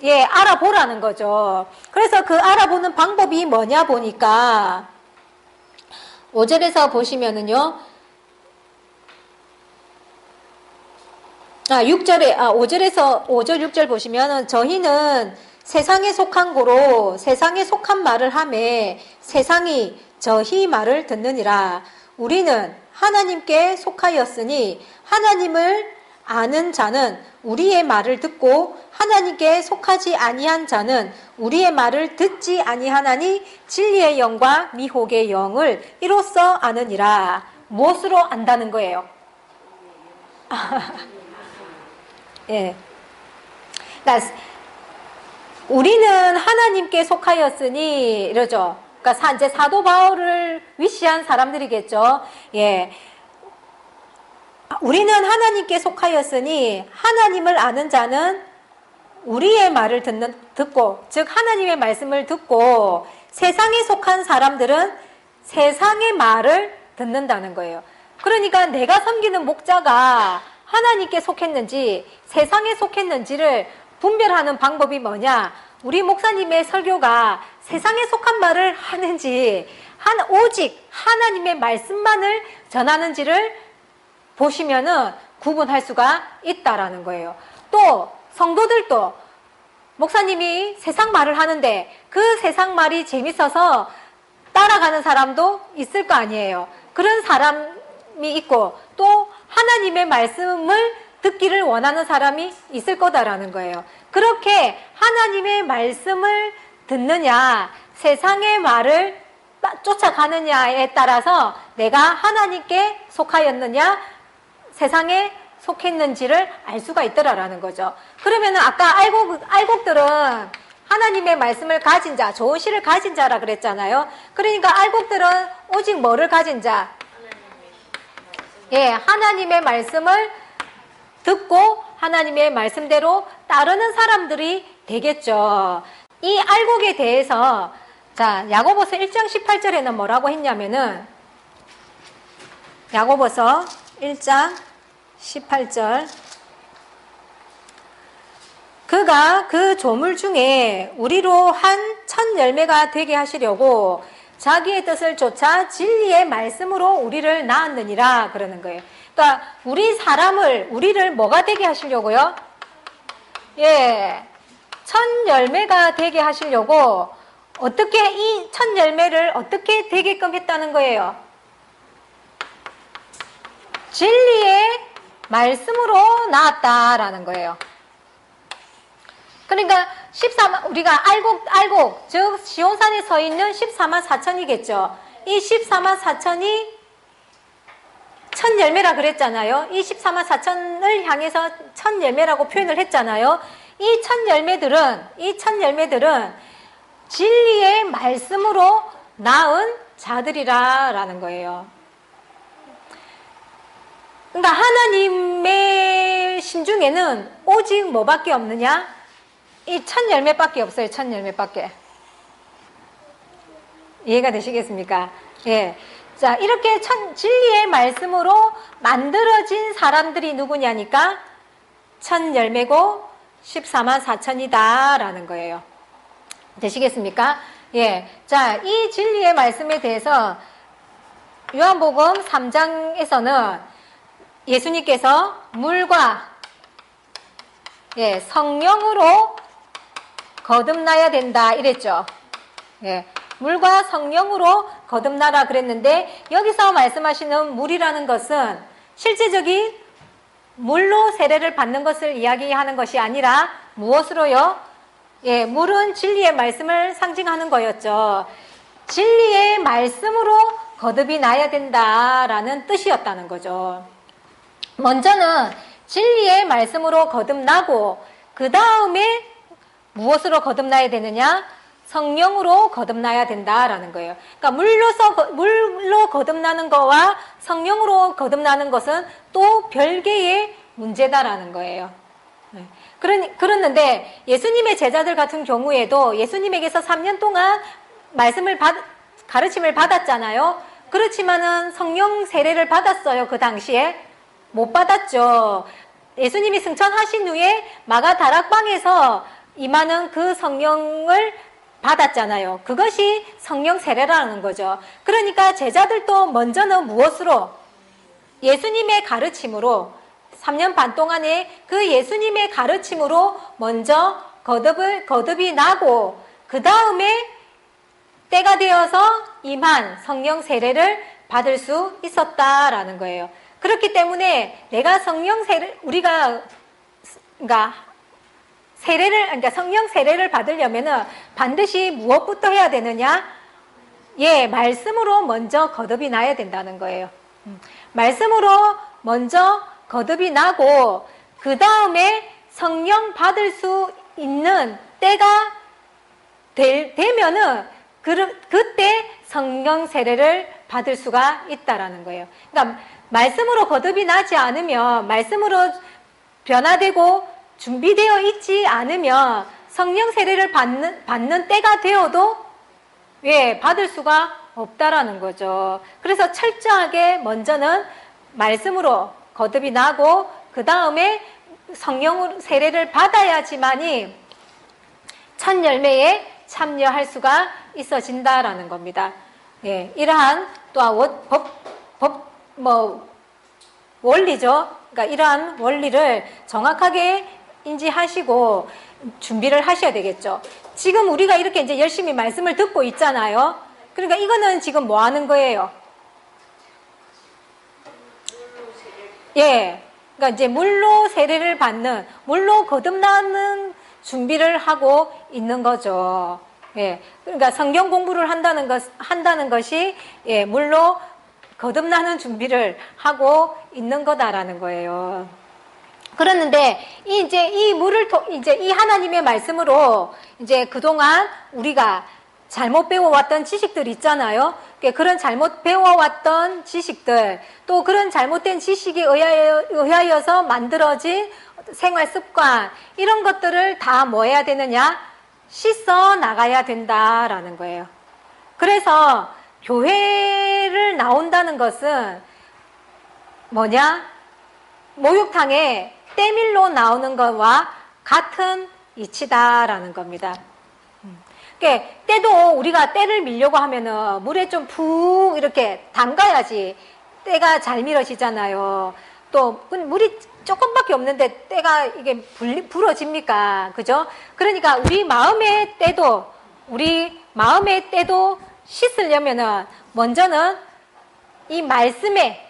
예, 알아보라는 거죠. 그래서 그 알아보는 방법이 뭐냐 보니까 5절에서 보시면은요. 5절 6절 보시면은 저희는 세상에 속한 고로 세상에 속한 말을 하매 세상이 저희 말을 듣느니라. 우리는 하나님께 속하였으니 하나님을 아는 자는 우리의 말을 듣고 하나님께 속하지 아니한 자는 우리의 말을 듣지 아니하나니 진리의 영과 미혹의 영을 이로써 아느니라. 무엇으로 안다는 거예요? 예. 그러니까 우리는 하나님께 속하였으니 이러죠. 그러니까 이제 사도 바울을 위시한 사람들이겠죠. 예. 우리는 하나님께 속하였으니 하나님을 아는 자는 우리의 말을 듣고, 즉 하나님의 말씀을 듣고, 세상에 속한 사람들은 세상의 말을 듣는다는 거예요. 그러니까 내가 섬기는 목자가 하나님께 속했는지 세상에 속했는지를 분별하는 방법이 뭐냐? 우리 목사님의 설교가 세상에 속한 말을 하는지 오직 하나님의 말씀만을 전하는지를 보시면은 구분할 수가 있다라는 거예요. 또 성도들도 목사님이 세상 말을 하는데 그 세상 말이 재밌어서 따라가는 사람도 있을 거 아니에요. 그런 사람이 있고 또 하나님의 말씀을 듣기를 원하는 사람이 있을 거다라는 거예요. 그렇게 하나님의 말씀을 듣느냐 세상의 말을 쫓아가느냐에 따라서 내가 하나님께 속하였느냐 세상에 속했는지를 알 수가 있더라라는 거죠. 그러면은 아까 알곡들은 하나님의 말씀을 가진 자, 좋은 씨를 가진 자라 그랬잖아요. 그러니까 알곡들은 오직 뭐를 가진 자? 예, 하나님의 말씀을 듣고 하나님의 말씀대로 따르는 사람들이 되겠죠. 이 알곡에 대해서 자, 야고보서 1장 18절에는 뭐라고 했냐면은 야고보서 1장 18절 그가 그 조물 중에 우리로 한 첫 열매가 되게 하시려고 자기의 뜻을 쫓아 진리의 말씀으로 우리를 낳았느니라 그러는 거예요. 그러니까 우리를 뭐가 되게 하시려고요? 예, 첫 열매가 되게 하시려고 어떻게 이 첫 열매를 어떻게 되게끔 했다는 거예요? 진리의 말씀으로 낳았다라는 거예요. 그러니까 우리가 알곡 즉 시온산에 서 있는 14만 4천이겠죠. 이 14만 4천이 첫 열매라 그랬잖아요. 이 14만 4천을 향해서 첫 열매라고 표현을 했잖아요. 이 첫 열매들은 진리의 말씀으로 낳은 자들이라는 거예요. 그러니까 하나님의 심중에는 오직 뭐밖에 없느냐? 이 첫 열매밖에 없어요. 첫 열매밖에. 이해가 되시겠습니까? 예. 자, 이렇게 진리의 말씀으로 만들어진 사람들이 누구냐니까 첫 열매고 14만 4천이다 라는 거예요. 되시겠습니까? 예. 자, 이 진리의 말씀에 대해서 요한복음 3장에서는 예수님께서 물과 예, 성령으로 거듭나야 된다 이랬죠. 예, 물과 성령으로 거듭나라 그랬는데 여기서 말씀하시는 물이라는 것은 실제적인 물로 세례를 받는 것을 이야기하는 것이 아니라 무엇으로요? 예, 물은 진리의 말씀을 상징하는 거였죠. 진리의 말씀으로 거듭이 나야 된다라는 뜻이었다는 거죠. 먼저는 진리의 말씀으로 거듭나고 그 다음에 무엇으로 거듭나야 되느냐? 성령으로 거듭나야 된다라는 거예요. 그러니까 물로 거듭나는 거와 성령으로 거듭나는 것은 또 별개의 문제다라는 거예요. 그랬는데 예수님의 제자들 같은 경우에도 예수님에게서 3년 동안 가르침을 받았잖아요. 그렇지만은 성령 세례를 받았어요. 그 당시에 못 받았죠. 예수님이 승천하신 후에 마가 다락방에서 임하는 그 성령을 받았잖아요. 그것이 성령 세례라는 거죠. 그러니까 제자들도 먼저는 무엇으로? 예수님의 가르침으로 3년 반 동안에 그 예수님의 가르침으로 먼저 거듭이 나고 그 다음에 때가 되어서 임한 성령 세례를 받을 수 있었다라는 거예요. 그렇기 때문에 내가 성령 세례 성령 세례를 받으려면은 반드시 무엇부터 해야 되느냐? 예, 말씀으로 먼저 거듭이 나야 된다는 거예요. 말씀으로 먼저 거듭이 나고 그 다음에 성령 받을 수 있는 때가 되면은 그때 성령 세례를 받을 수가 있다라는 거예요. 그러니까 말씀으로 거듭이 나지 않으면 말씀으로 변화되고 준비되어 있지 않으면 성령 세례를 받는 때가 되어도 예, 받을 수가 없다라는 거죠. 그래서 철저하게 먼저는 말씀으로 거듭이 나고 그 다음에 성령 세례를 받아야지만이 첫 열매에 참여할 수가 있어진다라는 겁니다. 예, 이러한 또한 원리죠. 그러니까 이러한 원리를 정확하게 인지하시고 준비를 하셔야 되겠죠. 지금 우리가 이렇게 이제 열심히 말씀을 듣고 있잖아요. 그러니까 이거는 지금 뭐 하는 거예요? 예. 그러니까 이제 물로 세례를 받는, 물로 거듭나는 준비를 하고 있는 거죠. 예. 그러니까 성경 공부를 한다는 것이, 예, 물로 거듭나는 준비를 하고 있는 거다라는 거예요. 그랬는데, 이제 이 하나님의 말씀으로 이제 그동안 우리가 잘못 배워왔던 지식들 있잖아요. 그런 잘못 배워왔던 지식들, 또 그런 잘못된 지식에 의하여서 만들어진 생활 습관, 이런 것들을 다 뭐 해야 되느냐? 씻어 나가야 된다라는 거예요. 그래서 교회를 나온다는 것은 뭐냐? 목욕탕에 때밀로 나오는 것과 같은 이치다라는 겁니다. 때도 우리가 때를 밀려고 하면은 물에 좀 푹 이렇게 담가야지 때가 잘 밀어지잖아요. 또 물이 조금밖에 없는데 때가 이게 불어집니까? 그죠? 그러니까 우리 마음의 때도 씻으려면은 먼저는 이 말씀에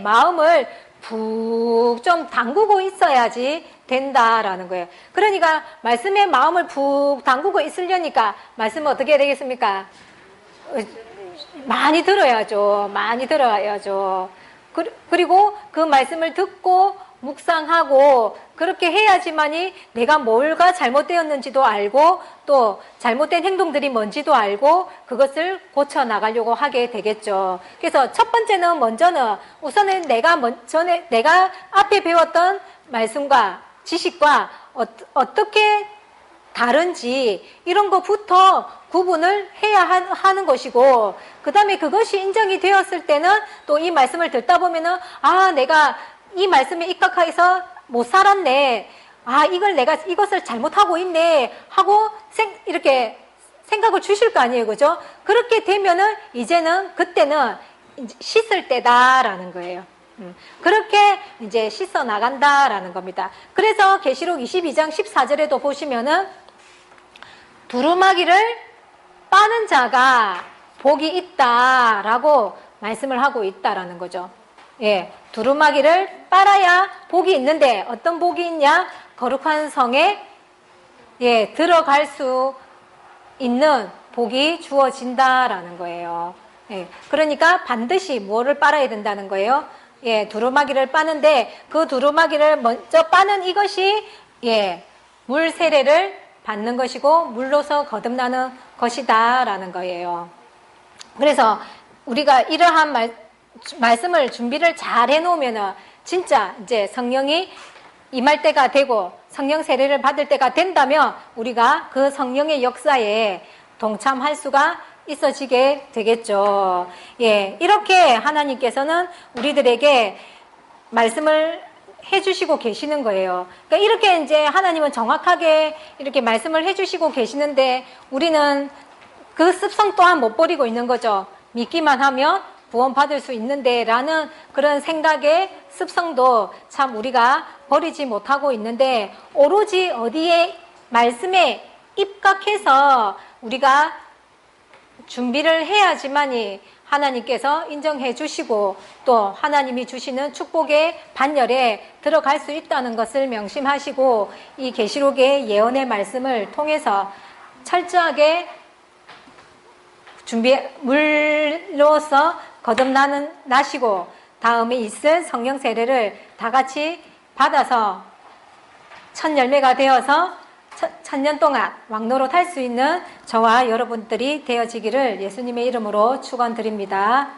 마음을 푹 좀 담그고 있어야지 된다라는 거예요. 그러니까 말씀에 마음을 푹 담그고 있으려니까 말씀은 어떻게 해야 되겠습니까? 많이 들어야죠. 많이 들어야죠. 그리고 그 말씀을 듣고 묵상하고 그렇게 해야지만이 내가 뭘가 잘못되었는지도 알고 또 잘못된 행동들이 뭔지도 알고 그것을 고쳐 나가려고 하게 되겠죠. 그래서 첫 번째는 먼저는 우선은 내가 앞에 배웠던 말씀과 지식과 어떻게 다른지 이런 것부터 구분을 해야 하는 것이고, 그 다음에 그것이 인정이 되었을 때는 또 이 말씀을 듣다 보면은 내가 이 말씀에 입각해서 못 살았네, 이것을 잘못하고 있네 하고 이렇게 생각을 주실 거 아니에요, 그죠? 그렇게 되면은 그때는 씻을 때다라는 거예요. 그렇게 이제 씻어 나간다라는 겁니다. 그래서 계시록 22장 14절에도 보시면은 두루마기를 빠는 자가 복이 있다라고 말씀을 하고 있다라는 거죠. 예, 두루마기를 빨아야 복이 있는데 어떤 복이 있냐? 거룩한 성에 들어갈 수 있는 복이 주어진다라는 거예요. 예, 그러니까 반드시 뭐를 빨아야 된다는 거예요? 예, 두루마기를 빠는데 그 두루마기를 먼저 빠는 이것이 물 세례를 받는 것이고 물로서 거듭나는 것이다라는 거예요. 그래서 우리가 이러한 말씀을 준비를 잘 해놓으면은 진짜 이제 성령이 임할 때가 되고 성령 세례를 받을 때가 된다면 우리가 그 성령의 역사에 동참할 수가 있어지게 되겠죠. 예, 이렇게 하나님께서는 우리들에게 말씀을 해주시고 계시는 거예요. 그러니까 이렇게 이제 하나님은 정확하게 이렇게 말씀을 해주시고 계시는데 우리는 그 습성 또한 못 버리고 있는 거죠. 믿기만 하면 구원받을 수 있는데 라는 그런 생각의 습성도 참 우리가 버리지 못하고 있는데 오로지 어디에 말씀에 입각해서 우리가 준비를 해야지만이 하나님께서 인정해 주시고 또 하나님이 주시는 축복의 반열에 들어갈 수 있다는 것을 명심하시고 이 계시록의 예언의 말씀을 통해서 철저하게 물로서 거듭나시고 다음에 있을 성령 세례를 다 같이 받아서 첫 열매가 되어서 천년 동안 왕노릇 할 수 있는 저와 여러분들이 되어지기를 예수님의 이름으로 축원드립니다.